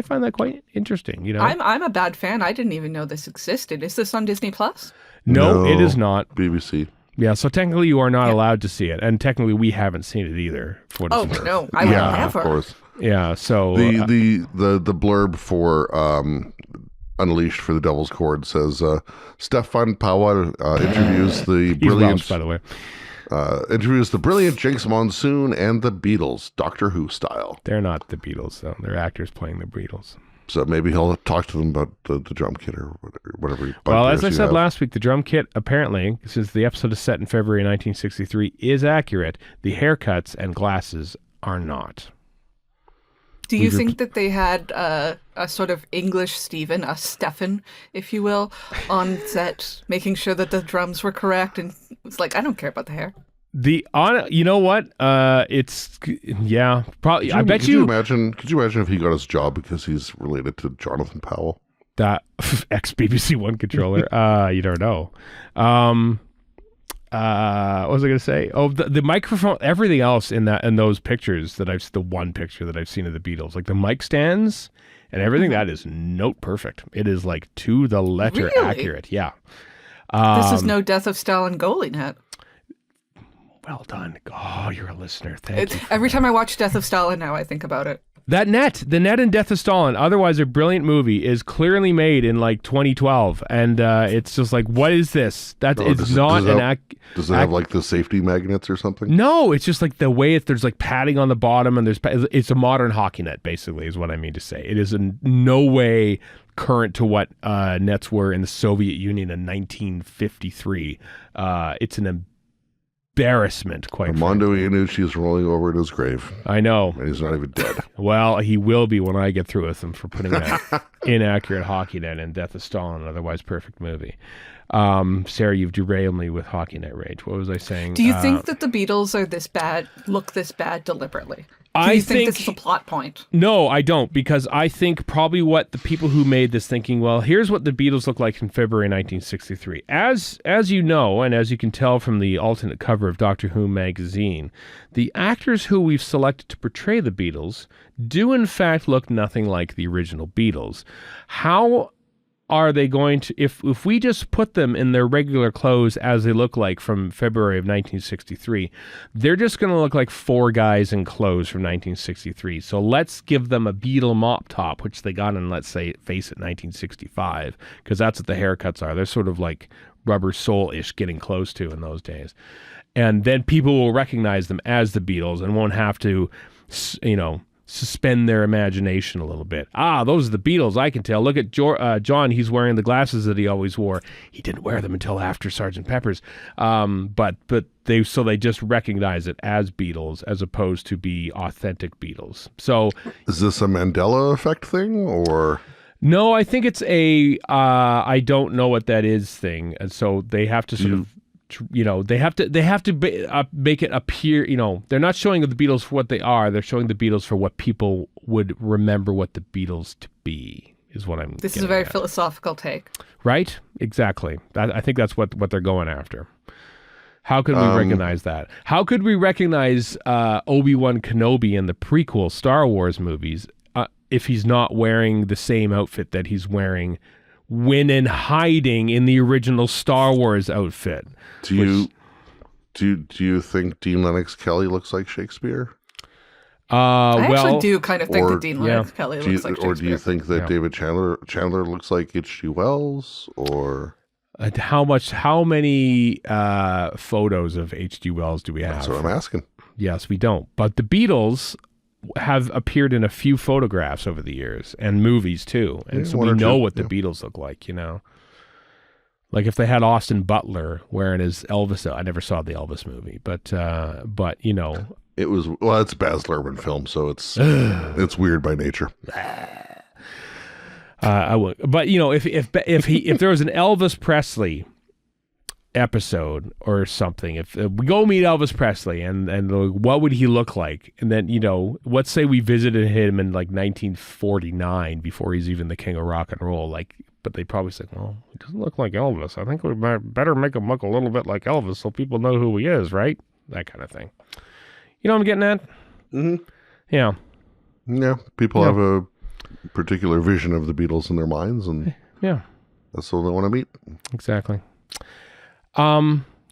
find that quite interesting. I'm a bad fan. I didn't even know this existed. Is this on Disney Plus? No, it is not. BBC. Yeah, so technically you are not allowed to see it, and technically we haven't seen it either. No, I would never. Of course. Yeah, so the blurb for Unleashed for the Devil's Chord says Stefan Powell interviews the brilliant, Welsh, by the way. Interviews the brilliant Jinx Monsoon and the Beatles, Doctor Who style. They're not the Beatles, though. They're actors playing the Beatles. So maybe he'll talk to them about the drum kit or whatever. Well, as I said last week, the drum kit, apparently, since the episode is set in February 1963, is accurate. The haircuts and glasses are not. Do you think that they had a sort of English Stephen, a Stefan, if you will, on set, making sure that the drums were correct? And it's like, I don't care about the hair. You know what? Probably. Could you imagine if he got his job because he's related to Jonathan Powell? That ex-BBC One controller. You don't know. What was I going to say? Oh, the microphone, everything else in those pictures the one picture that I've seen of the Beatles, like the mic stands and everything, that is note perfect. It is like to the letter accurate. Yeah. This is no Death of Stalin goalie net. Well done. Oh, you're a listener. Thank you. Every time I watch Death of Stalin now, I think about it. The net in Death of Stalin, otherwise a brilliant movie, is clearly made in like 2012, and it's just like, what is this? Does it have like the safety magnets or something? No, it's just like the way there's like padding on the bottom, and it's a modern hockey net, basically, is what I mean to say. It is in no way current to what nets were in the Soviet Union in 1953. It's an embarrassment, quite Armando Iannucci is rolling over in his grave. I know. And he's not even dead. Well, he will be when I get through with him for putting that inaccurate hockey net in Death of Stalin, an otherwise perfect movie. Sarah, you've derailed me with hockey net rage. What was I saying? Do you think that the Beatles are look this bad deliberately? Do you think this is a plot point? No, I don't, because I think probably what the people who made this thinking, well, here's what the Beatles look like in February 1963. As you know, and as you can tell from the alternate cover of Doctor Who magazine, the actors who we've selected to portray the Beatles do in fact look nothing like the original Beatles. How are they going to, if we just put them in their regular clothes as they look like from February of 1963, they're just going to look like four guys in clothes from 1963. So let's give them a Beatle mop top, which they got in, let's say, face it, 1965, because that's what the haircuts are. They're sort of like Rubber Soul-ish, getting close to in those days. And then people will recognize them as the Beatles and won't have to, suspend their imagination a little bit. Those are the Beatles, I can tell. Look at John, he's wearing the glasses that he always wore. He didn't wear them until after Sgt. Pepper's. But they just recognize it as Beatles as opposed to be authentic Beatles. So is this a Mandela effect thing, or? No, I think it's a I don't know what that is thing. And so they have to sort of, they have to make it appear, they're not showing the Beatles for what they are. They're showing the Beatles for what people would remember what the Beatles to be, is what I'm This is a very philosophical take. Right? Exactly. I think that's what they're going after. How could we recognize that? How could we recognize Obi-Wan Kenobi in the prequel Star Wars movies if he's not wearing the same outfit that he's wearing when in hiding in the original Star Wars outfit? Do you think Dean Lennox Kelly looks like Shakespeare? I actually do kind of think that Dean Lennox Kelly looks like Shakespeare. Or do you think that David Chandler looks like H.G. Wells? Or how many photos of H.G. Wells do we have? That's what I'm asking. Yes, we don't. But the Beatles have appeared in a few photographs over the years and movies too, and so we know what the Beatles look like. Like if they had Austin Butler wearing his Elvis, I never saw the Elvis movie, but it was, it's a Baz Luhrmann film, so it's it's weird by nature. I would, but if there was an Elvis Presley episode or something, if we go meet Elvis Presley and what would he look like, and then let's say we visited him in like 1949 before he's even the king of rock and roll, but they probably said, well, he doesn't look like Elvis. I think we better make him look a little bit like Elvis so people know who he is, right? That kind of thing. You know what I'm getting at? Mm-hmm. Yeah. People have a particular vision of the Beatles in their minds, and that's all they want to meet. Exactly.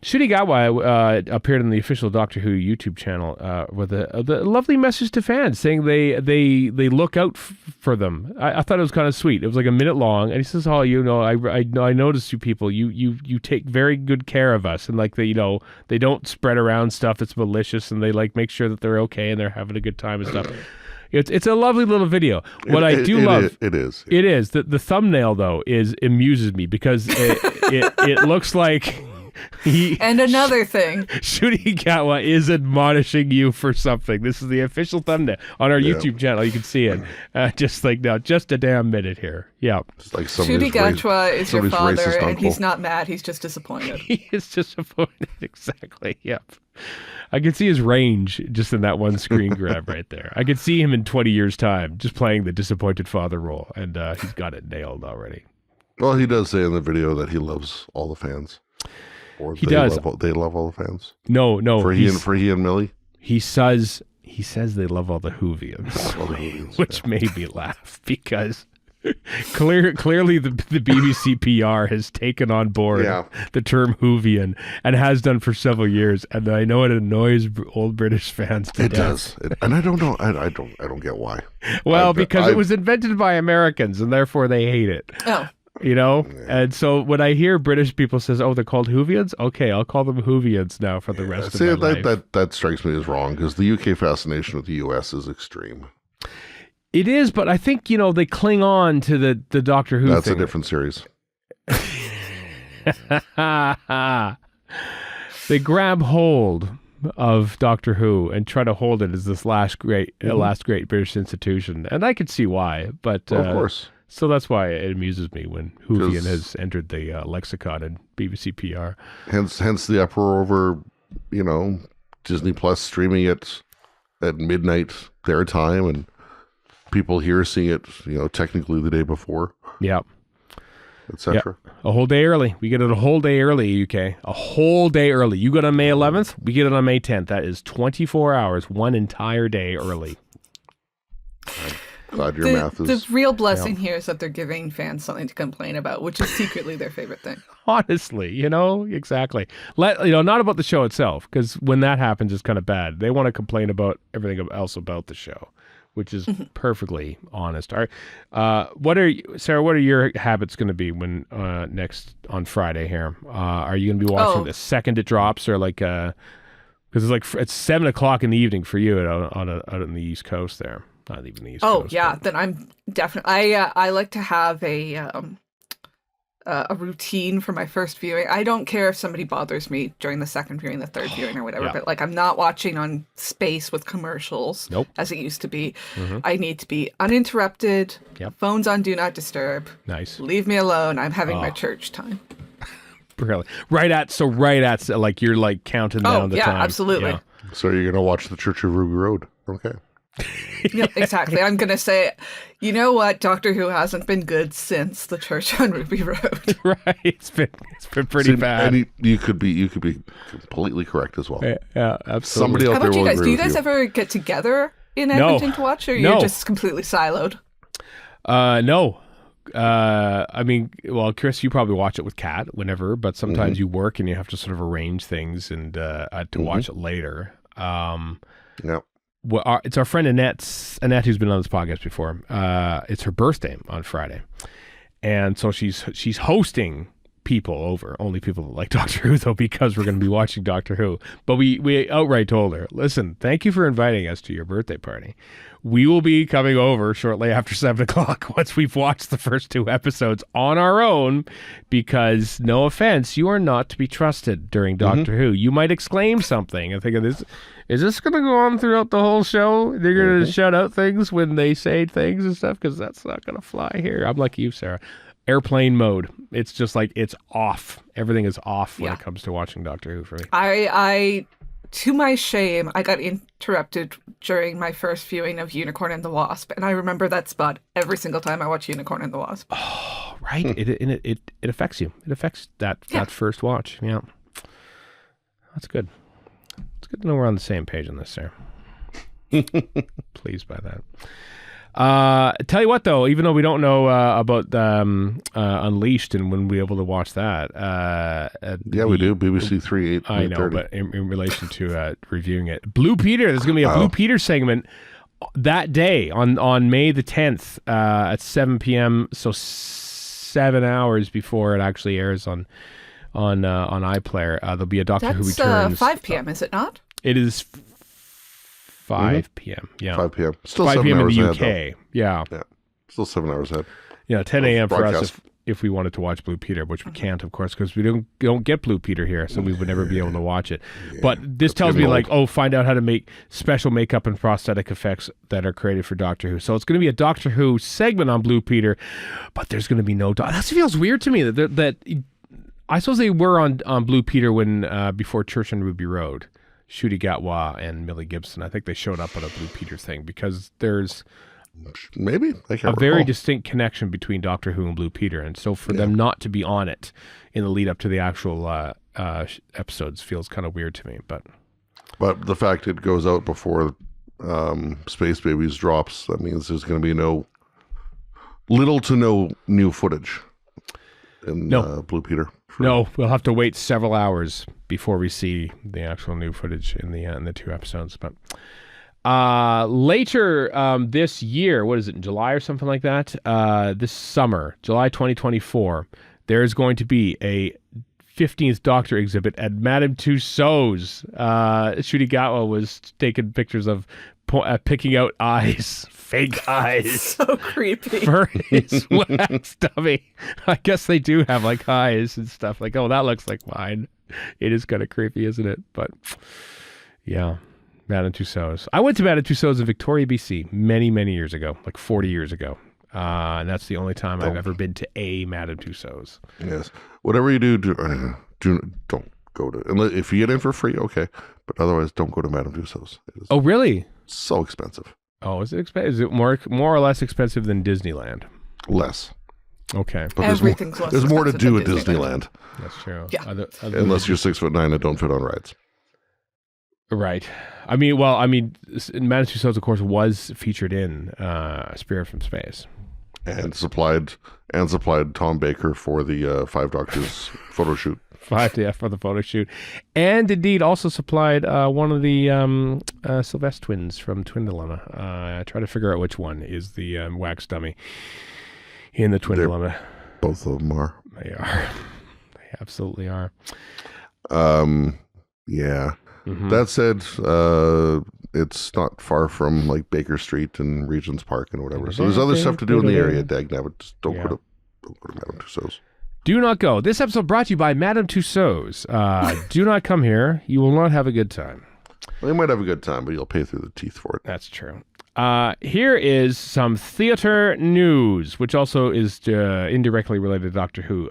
Ncuti Gatwa appeared on the official Doctor Who YouTube channel with a lovely message to fans saying they look out for them. I thought it was kind of sweet. It was like a minute long, and he says, "Oh, I noticed you people. You take very good care of us, and like they don't spread around stuff that's malicious, and they like make sure that they're okay and they're having a good time and stuff." It's a lovely little video. What I do love it is the thumbnail though amuses me because it looks like. And another thing, Ncuti Gatwa is admonishing you for something. This is the official thumbnail on our YouTube channel. You can see it. Just a damn minute here. Yeah. It's like Ncuti Gatwa is your father, and he's not mad. He's just disappointed. He is disappointed. Exactly. Yep. I could see his range just in that one screen grab right there. I could see him in 20 years' time just playing the disappointed father role, and he's got it nailed already. Well, he does say in the video that he loves all the fans. Or he does. They love all the fans. No. For he and Millie. He says they love all the Whovians, which made me laugh because clearly the BBC PR has taken on board the term Whovian and has done for several years, and I know it annoys old British fans to death. It does, and I don't know. I don't get why. Well, because it was invented by Americans, and therefore they hate it. Oh. And so when I hear British people says, "Oh, they're called Whovians," okay, I'll call them Whovians now for the rest of my life. That strikes me as wrong because the UK fascination with the US is extreme. It is, but I think they cling on to the Doctor Who. That's thing. A different series. They grab hold of Doctor Who and try to hold it as this last great British institution, and I could see why. But of course. So that's why it amuses me when Whovian has entered the lexicon in BBC PR. Hence the uproar over, Disney Plus streaming it at midnight their time, and people here seeing it, technically the day before. Yeah. Etc. Yep. A whole day early. We get it a whole day early, UK. A whole day early. You get it on May 11th. We get it on May 10th. That is 24 hours, one entire day early. Glad your math is... The real blessing here is that they're giving fans something to complain about, which is secretly their favorite thing. Honestly, exactly. Not about the show itself, because when that happens, it's kind of bad. They want to complain about everything else about the show, which is perfectly honest. All right. Sarah, what are your habits going to be when next on Friday here? Are you going to be watching the second it drops, or because it's 7 o'clock in the evening for you out on the East Coast there? Not even the East Coast. Yeah, then I'm definitely. I like to have a routine for my first viewing. I don't care if somebody bothers me during the second viewing, the third viewing, or whatever. Yeah. But I'm not watching on space with commercials as it used to be. Mm-hmm. I need to be uninterrupted. Yep. Phones on Do Not Disturb. Nice. Leave me alone. I'm having my church time. Really? Right at you're counting down the time. Yeah, absolutely. Yeah. So you're gonna watch the Church of Ruby Road? Okay. Yeah, exactly. I'm going to say, you know what? Doctor Who hasn't been good since the Church on Ruby Road. Right. It's been pretty bad. And you could be completely correct as well. Yeah, absolutely. Somebody out How there about you will guys? agree Do you with guys ever get together in Edmonton to watch, or you're just completely siloed? No. Chris, you probably watch it with Kat whenever, but sometimes you work and you have to sort of arrange things and to watch it later. Yeah. Well, it's our friend Annette who's been on this podcast before. It's her birthday on Friday, and so she's hosting people over, only people that like Doctor Who though, because we're going to be watching Doctor Who. But we outright told her, listen, thank you for inviting us to your birthday party. We will be coming over shortly after 7 o'clock once we've watched the first 2 episodes on our own, because no offense, you are not to be trusted during Doctor Who. You might exclaim something and think of this. Is this going to go on throughout the whole show? They're going to shout out things when they say things and stuff, because that's not going to fly here. I'm like you, Sarah. Airplane mode. It's just it's off. Everything is off when it comes to watching Doctor Who for me. I to my shame, I got interrupted during my first viewing of Unicorn and the Wasp, and I remember that spot every single time I watch Unicorn and the Wasp. Oh, right. It affects you. It affects that first watch. Yeah. That's good. It's good to know we're on the same page on this, Sarah. Pleased by that. Tell you what, though, even though we don't know about Unleashed and when we'll be able to watch that. We do. BBC 3, 8, I know, but in relation to reviewing it. Blue Peter, there's going to be a Blue Peter segment that day on May the 10th at 7 p.m., so 7 hours before it actually airs on iPlayer. There'll be a Doctor Who Returns. 5 p.m., is it not? It is 5 p.m. Yeah, 5 p.m. Still 5 7 p.m. in hours the ahead, UK. Yeah, still 7 hours ahead. Yeah, 10 a.m. for us Broadcast. if we wanted to watch Blue Peter, which we can't, of course, because we don't get Blue Peter here, so we would never be able to watch it. But this tells me, like, find out how to make special makeup and prosthetic effects that are created for Doctor Who. So it's going to be a Doctor Who segment on Blue Peter, but there's going to be no... That feels weird to me that I suppose they were on Blue Peter when before Church on Ruby Road. Ncuti Gatwa and Millie Gibson. I think they showed up on a Blue Peter thing because there's maybe a very distinct connection between Doctor Who and Blue Peter, and so for them not to be on it in the lead up to the actual episodes feels kind of weird to me. But the fact it goes out before Space Babies drops, that means there's going to be little to no new footage in Blue Peter. No, we'll have to wait several hours before we see the actual new footage in the 2 episodes. But later this year, what is it, in July or something like that? This summer, July 2024, there is going to be a 15th Doctor exhibit at Madame Tussauds. Ncuti Gatwa was taking pictures of picking out eyes, fake eyes. So creepy. For his wax dummy. I guess they do have like eyes and stuff. Like, oh, that looks like mine. It is kind of creepy, isn't it? But yeah, Madame Tussauds. I went to Madame Tussauds in Victoria, BC many, many years ago, like 40 years ago. And that's the only time I've ever been to a Madame Tussauds. Yes. Whatever you do, don't go to... If you get in for free, okay. But otherwise, don't go to Madame Tussauds. Oh, really? So expensive. Oh, is it expensive? Is it more or less expensive than Disneyland? Less. Okay. But Everything's there's more to do at Disneyland. Disneyland. That's true. Yeah. Unless you're 6'9" and don't fit on rides. Right. I mean, Madame Tussauds, of course, was featured in Spirit from Space. And supplied Tom Baker for the 5 Doctors photo shoot. For the photo shoot. And indeed also supplied one of the Sylvester twins from Twin Dilemma. I try to figure out which one is the wax dummy in the Twin Dilemma. Both of them are. They are. They absolutely are. Yeah. Mm-hmm. That said, it's not far from like Baker Street and Regent's Park and whatever. So there's other stuff to do in the area, Dagnabbit. Just don't go to Madame Tussauds. Do not go. This episode brought to you by Madame Tussauds. Do not come here. You will not have a good time. Well, you might have a good time, but you'll pay through the teeth for it. That's true. Here is some theater news, which also is indirectly related to Doctor Who.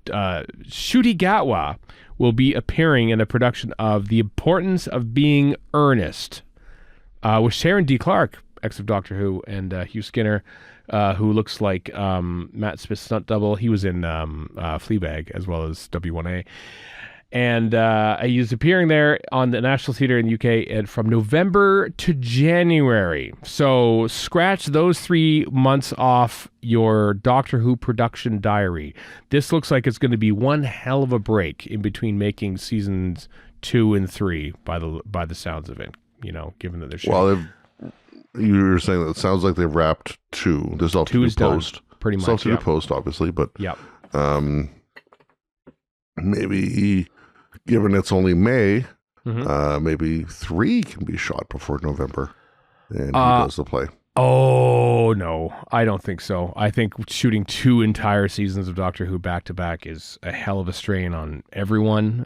Ncuti Gatwa will be appearing in a production of The Importance of Being Earnest, with Sharon D. Clarke, ex of Doctor Who, and Hugh Skinner, who looks like Matt Smith's stunt double. He was in Fleabag as well as W1A. And he's appearing there on the National Theatre in the UK and from November to January. So scratch those 3 months off your Doctor Who production diary. This looks like it's going to be one hell of a break in between making seasons 2 and 3 by the sounds of it, given that they're shooting. Well, you were saying that it sounds like they've wrapped 2. There's all 2 is post. Done, pretty much. Still to do post, obviously, but maybe... Given it's only May, maybe 3 can be shot before November, and he does the play. Oh, no, I don't think so. I think shooting 2 entire seasons of Doctor Who back-to-back is a hell of a strain on everyone.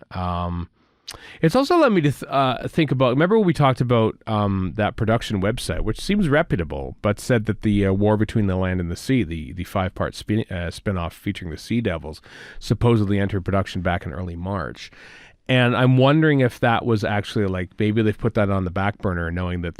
It's also led me to think about, remember when we talked about that production website, which seems reputable, but said that the War Between the Land and the Sea, the 5-part spin-off featuring the Sea Devils, supposedly entered production back in early March. And I'm wondering if that was actually like, maybe they've put that on the back burner knowing that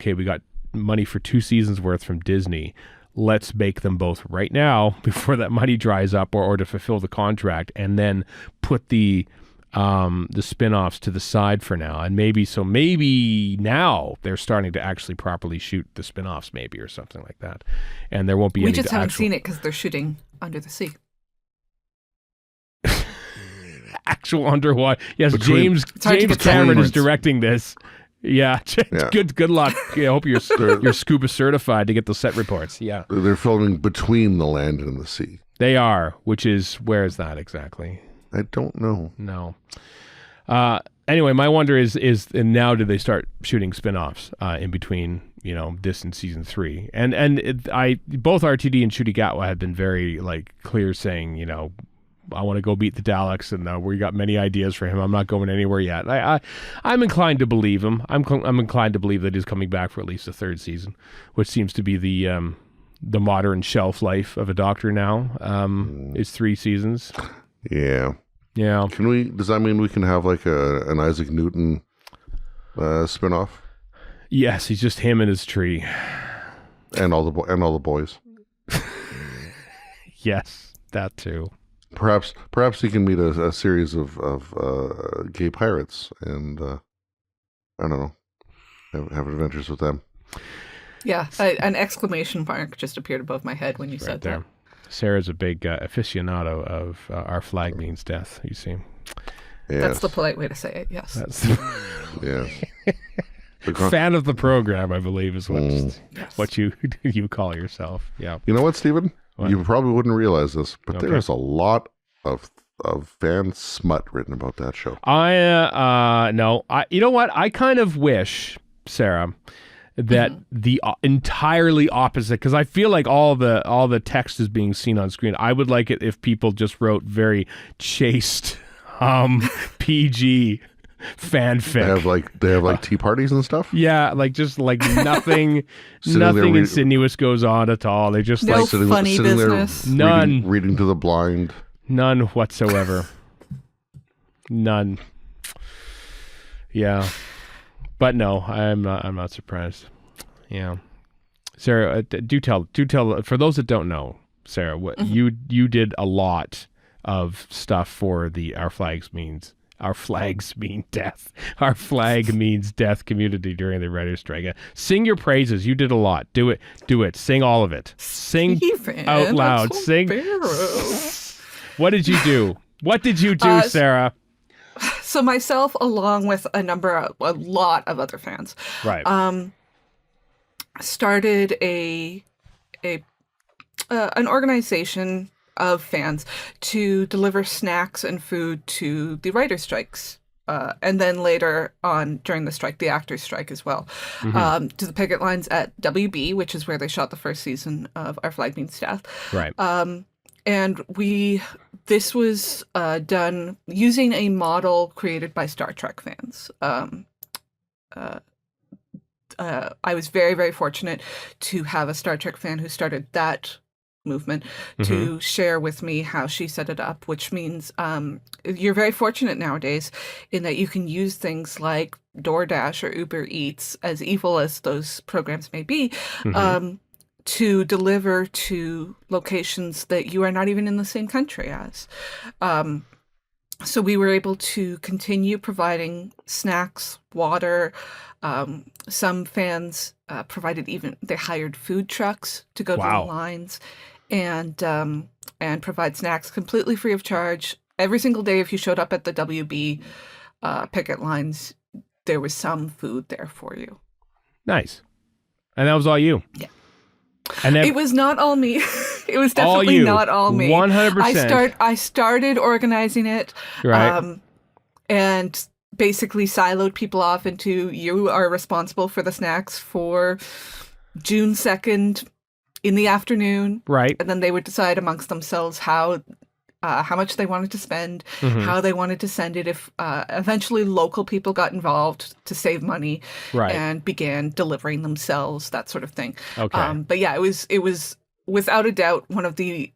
we got money for 2 seasons worth from Disney. Let's make them both right now before that money dries up or to fulfill the contract, and then put the the spin-offs to the side for now, and maybe now they're starting to actually properly shoot the spin-offs, maybe, or something like that, and there won't be we any just haven't actual... seen it because they're shooting under the sea. Actual underwater. Yes, Between- James Cameron is directing this. Yeah, Yeah. Good luck. Yeah, I hope you're scuba certified to get the set reports. Yeah, They're filming between the land and the sea. they are. Where is that exactly? I don't know. No. Anyway, my wonder is and now do they start shooting spin-offs in between, this and season 3? And both RTD and Ncuti Gatwa have been very clear, saying, I want to go beat the Daleks, and we got many ideas for him. I'm not going anywhere yet. I'm inclined to believe him. I'm inclined to believe that he's coming back for at least a 3rd season, which seems to be the modern shelf life of a Doctor now. Is 3 seasons. Yeah. Yeah. Does that mean we can have an Isaac Newton spinoff? Yes, he's just him and his tree. And all the boys. Yes, that too. Perhaps he can meet a series of gay pirates and I don't know, have adventures with them. Yeah, an exclamation mark just appeared above my head when you said there. that. Sarah's a big aficionado of Our Flag Means Death, you see. Yes. That's the polite way to say it, yes. Yes. Fan of the program, I believe, is what you call yourself. Yeah. You know what, Stephen? What? You probably wouldn't realize this, but Okay. there's a lot of fan smut written about that show. You know what? I kind of wish, Sarah, that the entirely opposite, because I feel like all the text is being seen on screen. I would like it if people just wrote very chaste, PG fanfic. They have tea parties and stuff. Yeah, nothing insinuous goes on at all. They just No sitting funny business. there None. reading to the blind. None whatsoever. None. Yeah. But no, I'm not surprised. Yeah. Sarah, do tell for those that don't know, Sarah, what you did a lot of stuff for the Our Flags Mean Death. Our Flag Means Death community during the writer's strike. Sing your praises. You did a lot. Do it. Sing all of it. Sing Stephen, out loud. that's so Sing. embarrassing. What did you do? What did you do, Sarah? So myself, along with a lot of other fans, Right. started an organization of fans to deliver snacks and food to the writer's strikes. And then later on during the strike, the actors' strike as well, to the picket lines at WB, which is where they shot the 1st season of Our Flag Means Death. Right. And this was done using a model created by Star Trek fans. I was very, very fortunate to have a Star Trek fan who started that movement to share with me how she set it up, which means you're very fortunate nowadays in that you can use things like DoorDash or Uber Eats, as evil as those programs may be, to deliver to locations that you are not even in the same country as. So we were able to continue providing snacks, water. Some fans they hired food trucks to go to the lines and provide snacks completely free of charge. Every single day, if you showed up at the WB picket lines, there was some food there for you. Nice. And that was all you? Yeah. And it was not all me. It was definitely not all me. 100%. I started organizing it, right. And basically siloed people off into, you are responsible for the snacks for June 2nd in the afternoon. Right. And then they would decide amongst themselves how much they wanted to spend, how they wanted to send it. If eventually local people got involved to save money, and began delivering themselves, that sort of thing. Okay. But yeah, it was without a doubt one of the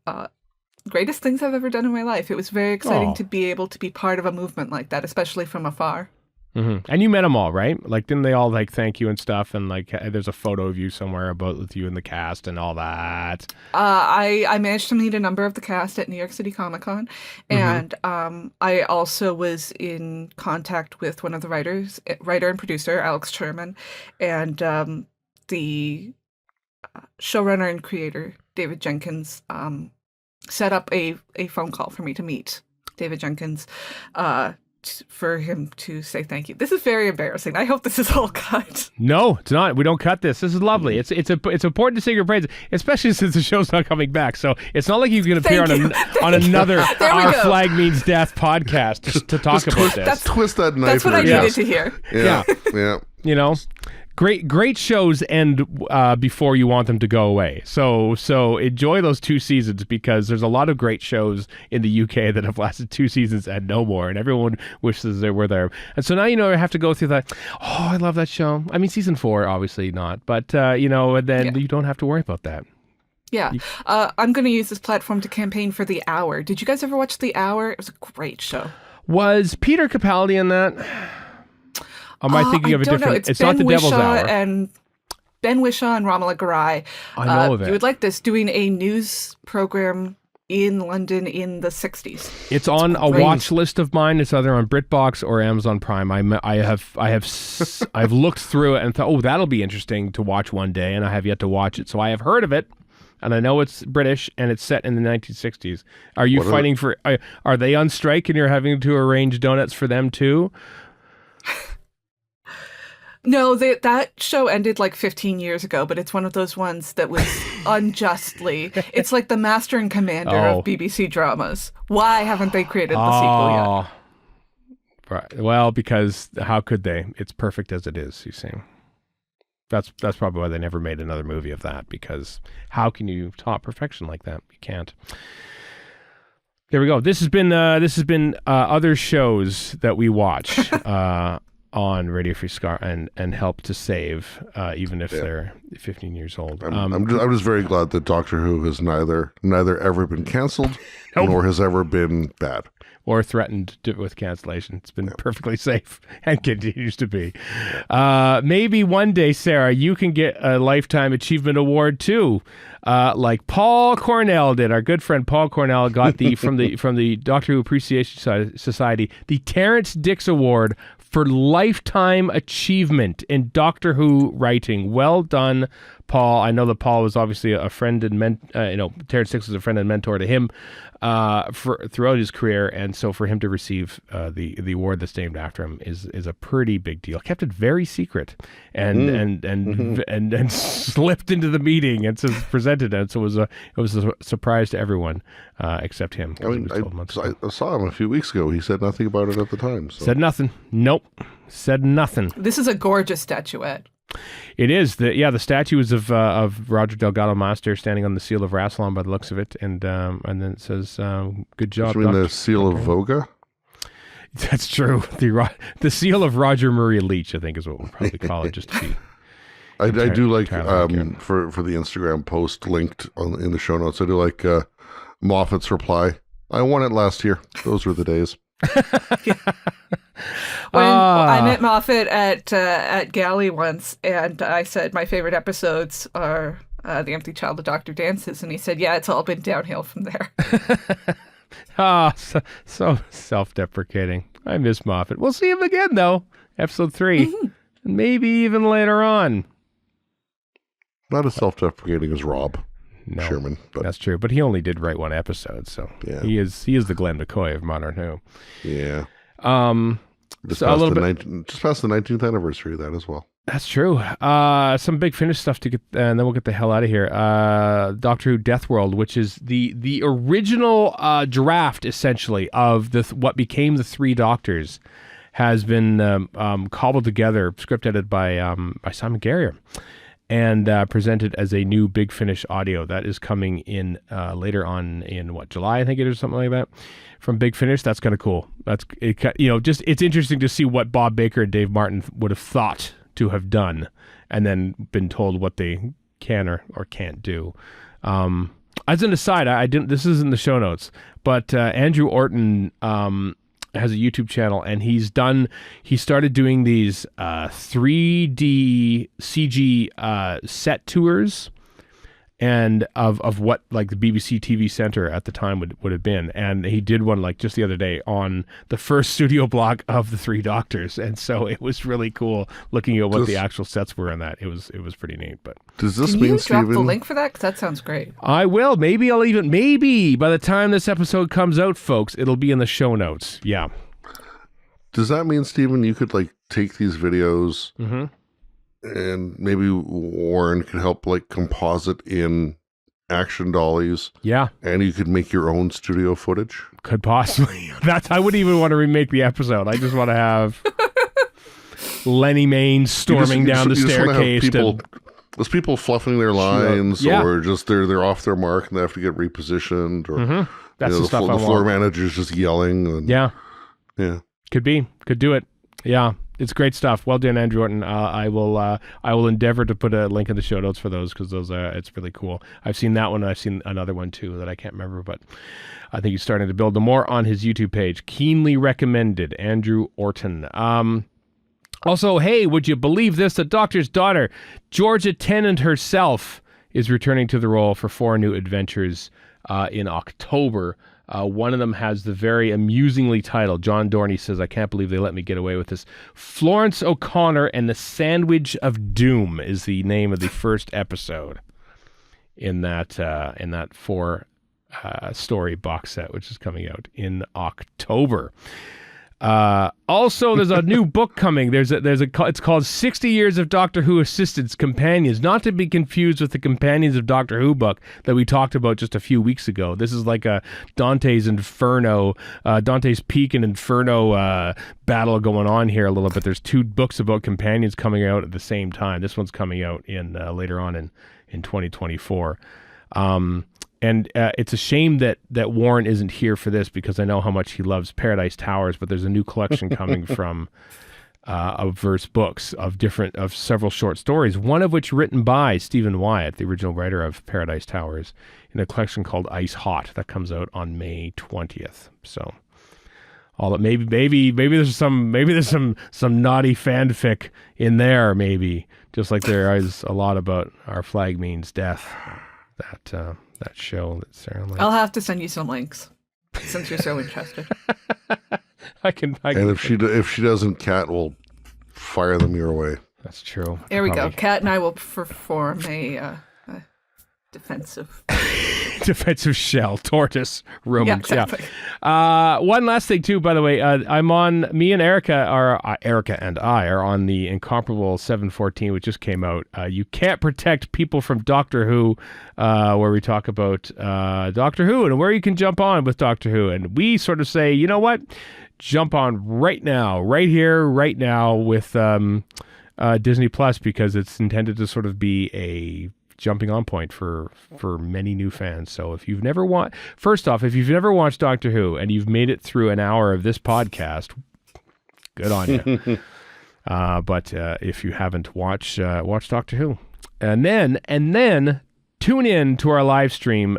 greatest things I've ever done in my life. It was very exciting to be able to be part of a movement like that, especially from afar. Mm-hmm. And you met them all, right? Like, didn't they all like thank you and stuff? And like, there's a photo of you somewhere about with you in the cast and all that. I managed to meet a number of the cast at New York City Comic Con, and I also was in contact with one of the writer and producer, Alex Sherman, and the showrunner and creator, David Jenkins, set up a phone call for me to meet David Jenkins. For him to say thank you. This is very embarrassing. I hope this is all cut. No, it's not. We don't cut this. This is lovely. It's important to sing your praises, especially since the show's not coming back. So it's not like you can appear on another Our Flag Means Death podcast to talk about this. Twist that knife. That's what I needed to hear. Yeah. You know, great shows end before you want them to go away. So enjoy those 2 seasons, because there's a lot of great shows in the UK that have lasted 2 seasons and no more, and everyone wishes they were there. And so now I have to go through that. Oh, I love that show. I mean, season 4 obviously not, but and then you don't have to worry about that. Yeah. I'm going to use this platform to campaign for The Hour. Did you guys ever watch The Hour? It was a great show. Was Peter Capaldi in that? Am I thinking of a different? Know. It's not The Devil's Hour. And Ben Whishaw and Ramala Garai. I know of it. You would like this, doing a news program in London in the 60s. It's on a watch list of mine. It's either on BritBox or Amazon Prime. I've looked through it and thought, oh, that'll be interesting to watch one day, and I have yet to watch it. So I have heard of it, and I know it's British and it's set in the 1960s. Are you fighting for? Are they on strike and you're having to arrange donuts for them too? No, that show ended like 15 years ago, but it's one of those ones that was unjustly. It's like the Master and Commander of BBC dramas. Why haven't they created the sequel yet? Right. Well, because how could they? It's perfect as it is, you see. That's probably why they never made another movie of that, because how can you top perfection like that? You can't. There we go. This has been other shows that we watch on Radio Free Skaro and help to save, even if they're 15 years old. I'm just very glad that Doctor Who has neither ever been canceled nor has ever been bad. Or threatened with cancellation. It's been perfectly safe and continues to be. Maybe one day, Sarah, you can get a Lifetime Achievement Award too, like Paul Cornell did. Our good friend Paul Cornell got from the Doctor Who Appreciation Society the Terrence Dix Award for Lifetime Achievement in Doctor Who writing. Well done, Paul. I know that Paul was obviously a friend and Terrence Dix was a friend and mentor to him throughout his career, and so for him to receive the award that's named after him is a pretty big deal. Kept it very secret and slipped into the meeting and presented it. So it was a surprise to everyone except him. I mean, I saw him a few weeks ago. He said nothing about it at the time. So. Said nothing. Nope. Said nothing. This is a gorgeous statuette. It is. The statue is of Roger Delgado Master standing on the seal of Rassilon by the looks of it, and then it says, "Good job." You mean the seal of Voga? That's true. The seal of Roger Murray Leach, I think, is what we'll probably call it, just to be. I do like for the Instagram post linked in the show notes. I do like Moffat's reply. I won it last year. Those were the days. When I met Moffat at Galley once, and I said my favorite episodes are The Empty Child, The Doctor Dances, and he said, "Yeah, it's all been downhill from there." So self-deprecating. I miss Moffat. We'll see him again though, episode 3, and maybe even later on. Not as self-deprecating as Rob. No, Sherman, but that's true. But he only did write one episode, so he is the Glenn McCoy of Modern Who. Yeah. Just so past the 19th anniversary of that as well. That's true. Some Big Finish stuff to get, and then we'll get the hell out of here. Doctor Who Death World, which is the original draft, essentially, of what became the 3 Doctors, has been cobbled together, script edited by Simon Guerrier, and presented as a new Big Finish audio that is coming in later on in July, I think it is, something like that, from Big Finish. That's kind of cool. That's it's interesting to see what Bob Baker and Dave Martin would have thought to have done, and then been told what they can or can't do. As an aside, I didn't. This is in the show notes, but Andrew Orton has a YouTube channel, and he started doing these 3D CG set tours, and of what like the BBC TV Centre at the time would have been. And he did one like just the other day on the first studio block of the Three Doctors, and so it was really cool looking at what the actual sets were in that. It was pretty neat. But does this mean, Can you drop the link for that? Because that sounds great. I will. Maybe by the time this episode comes out, folks, it'll be in the show notes. Yeah. Does that mean, Stephen, you could like take these videos and maybe Warren could help like composite in action dollies? Yeah. And you could make your own studio footage? Could possibly. I wouldn't even want to remake the episode. I just want to have Lenny Mayne storming down the staircase. There's people fluffing their lines, or just they're off their mark and they have to get repositioned, or that's the stuff I want. The floor manager's just yelling. And, yeah. Could do it. Yeah, it's great stuff. Well done, Andrew Orton. I will endeavor to put a link in the show notes for those, because those it's really cool. I've seen that one. I've seen another one too that I can't remember, but I think he's starting to build them more on his YouTube page. Keenly recommended, Andrew Orton. Also, hey, would you believe this? The Doctor's daughter, Georgia Tennant herself, is returning to the role for 4 new adventures in October. One of them has the very amusingly titled, John Dorney says, I can't believe they let me get away with this, Florence O'Connor and the Sandwich of Doom is the name of the first episode in that 4 story box set, which is coming out in October. Also, there's a new book coming. It's called 60 Years of Doctor Who Assistants Companions, not to be confused with the Companions of Doctor Who book that we talked about just a few weeks ago. This is like a Dante's Peak and Inferno battle going on here a little bit. There's 2 books about companions coming out at the same time. This one's coming out in later on in 2024. And it's a shame that Warren isn't here for this, because I know how much he loves Paradise Towers, but there's a new collection coming from of verse books of several short stories, one of which written by Stephen Wyatt, the original writer of Paradise Towers, in a collection called Ice Hot that comes out on May 20th. So maybe there's some naughty fanfic in there, maybe, just like there is a lot about Our Flag Means Death. That show that Sarah likes. I'll have to send you some links since you're so interested. I can. And if she doesn't, Kat will fire them your way. That's true. There we go. Kat and I will perform a defensive shell, tortoise, Romans. Yeah, exactly. One last thing too, by the way, me and Erica and I are on the incomparable 714, which just came out. You Can't Protect People from Doctor Who, where we talk about Doctor Who and where you can jump on with Doctor Who. And we sort of say, you know what? Jump on right now, right here, right now with Disney Plus, because it's intended to sort of be a jumping on point for many new fans. So if you've never watched Doctor Who and you've made it through an hour of this podcast, good on you. But if you haven't watched Doctor Who, and then tune in to our live stream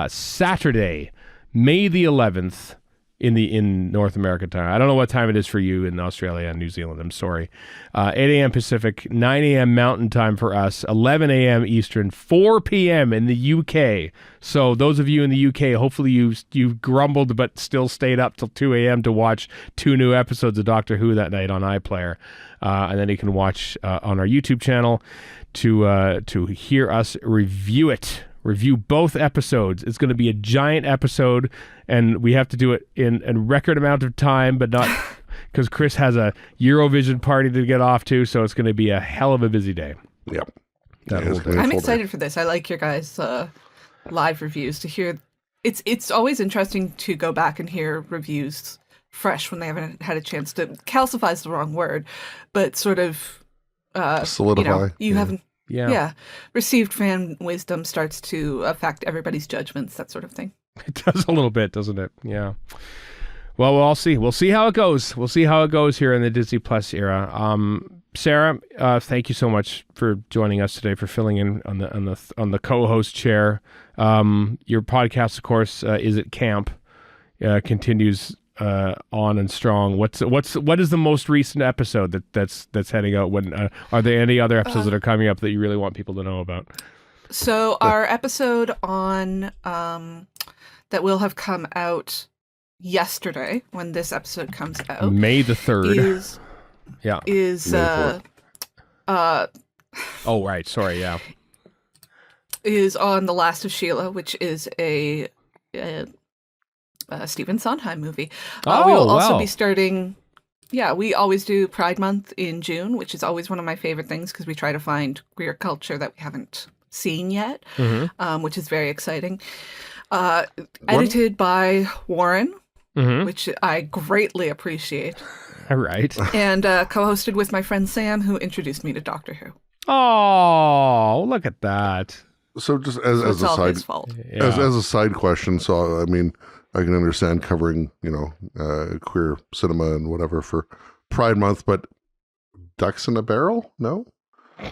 Saturday, May the 11th in North America time. I don't know what time it is for you in Australia and New Zealand. I'm sorry. 8 a.m. Pacific, 9 a.m. Mountain time for us, 11 a.m. Eastern, 4 p.m. in the UK. So those of you in the UK, hopefully you grumbled but still stayed up till 2 a.m. to watch 2 new episodes of Doctor Who that night on iPlayer. And then you can watch on our YouTube channel to hear us review both episodes. It's going to be a giant episode, and we have to do it in a record amount of time, but not because Chris has a Eurovision party to get off to, so it's going to be a hell of a busy day. Yep. I'm excited for this. I like your guys' live reviews to hear. It's always interesting to go back and hear reviews fresh when they haven't had a chance to, calcify is the wrong word, but sort of solidify. You haven't. Yeah. Received fan wisdom starts to affect everybody's judgments, that sort of thing. It does a little bit, doesn't it? Yeah. Well, we'll see. We'll see how it goes. We'll see how it goes here in the Disney Plus era. Sarah, thank you so much for joining us today, for filling in on the co-host chair. Your podcast, of course, Is It Camp, continues on and strong. What is the most recent episode that's heading out? When are there any other episodes that are coming up that you really want people to know about? So our episode on that will have come out yesterday when this episode comes out, May the 3rd. Is oh right, sorry, yeah. Is on The Last of Sheila, which is a Stephen Sondheim movie. We will also be starting. Yeah, we always do Pride Month in June, which is always one of my favorite things because we try to find queer culture that we haven't seen yet, which is very exciting. Edited by Warren, which I greatly appreciate. All right. And co-hosted with my friend Sam, who introduced me to Doctor Who. Oh, look at that. So just as a side, as a side question, so I mean, I can understand covering, queer cinema and whatever for Pride Month, but ducks in a barrel? No?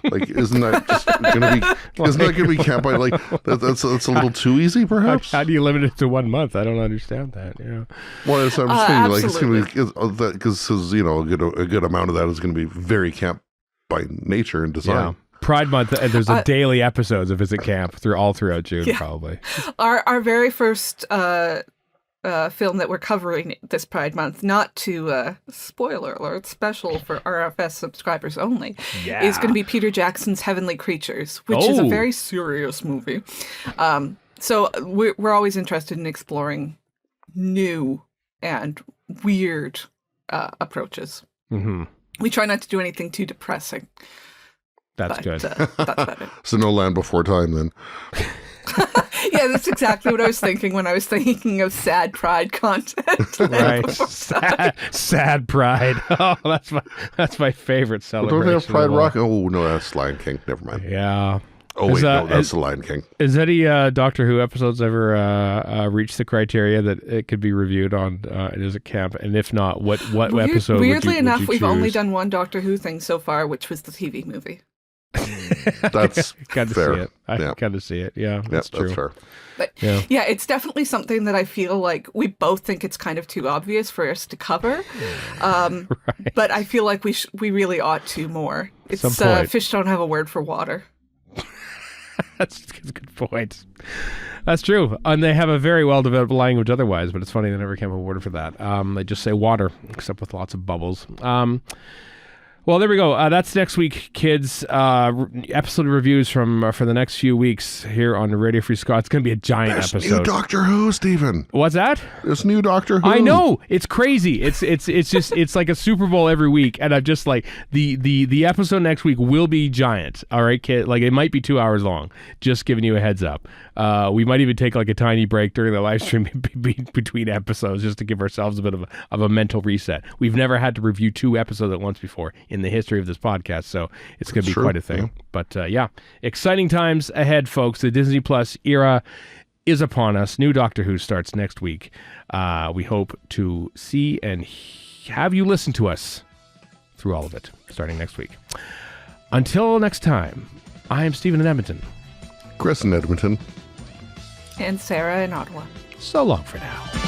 Like, isn't that just going to be camp by, like, that's a little too easy, perhaps? How do you limit it to 1 month? I don't understand that, yeah. Well, I'm just thinking, like, it's going to be, because, a good amount of that is going to be very camp by nature and design. Yeah. Pride Month, there's a daily episodes of Visit Camp throughout June, probably. Our very first film that we're covering this Pride Month, not to spoiler alert, special for RFS subscribers only, is going to be Peter Jackson's Heavenly Creatures, which is a very serious movie. So we're always interested in exploring new and weird approaches. Mm-hmm. We try not to do anything too depressing. That's good. That's about it. So no Land Before Time, then. Yeah, that's exactly what I was thinking when I was thinking of sad Pride content. Right, sad Pride. Oh, that's my favorite celebration. Well, don't they have Pride Rock? Oh no, that's Lion King. Never mind. Yeah. Oh wait, no, that's the Lion King. Is any Doctor Who episodes ever reached the criteria that it could be reviewed on Is It Camp? And if not, what episode? Weirdly enough, we've choose? only done one Doctor Who thing so far, which was the TV movie. That's kind of fair. See it. I kind of see it. Yeah, that's true. That's fair. But yeah, it's definitely something that I feel like we both think it's kind of too obvious for us to cover. Right. But I feel like we really ought to more. It's fish don't have a word for water. That's a good point. That's true. And they have a very well-developed language otherwise, but it's funny they never came up with a word for that. They just say water, except with lots of bubbles. Well, there we go. That's next week, kids. Episode reviews for the next few weeks here on Radio Free Scott. It's going to be a giant episode. New Doctor Who, Stephen. What's that? It's new Doctor Who. I know. It's crazy. It's like a Super Bowl every week, and I'm just like the episode next week will be giant. All right, kid. Like it might be 2 hours long. Just giving you a heads up. We might even take like a tiny break during the live stream between episodes just to give ourselves a bit of a mental reset. We've never had to review 2 episodes at once before in the history of this podcast, so it's going to be quite a thing. Yeah. But exciting times ahead, folks. The Disney Plus era is upon us. New Doctor Who starts next week. We hope to see and have you listen to us through all of it starting next week. Until next time, I am Stephen in Edmonton. Chris in Edmonton. And Sarah in Ottawa. So long for now.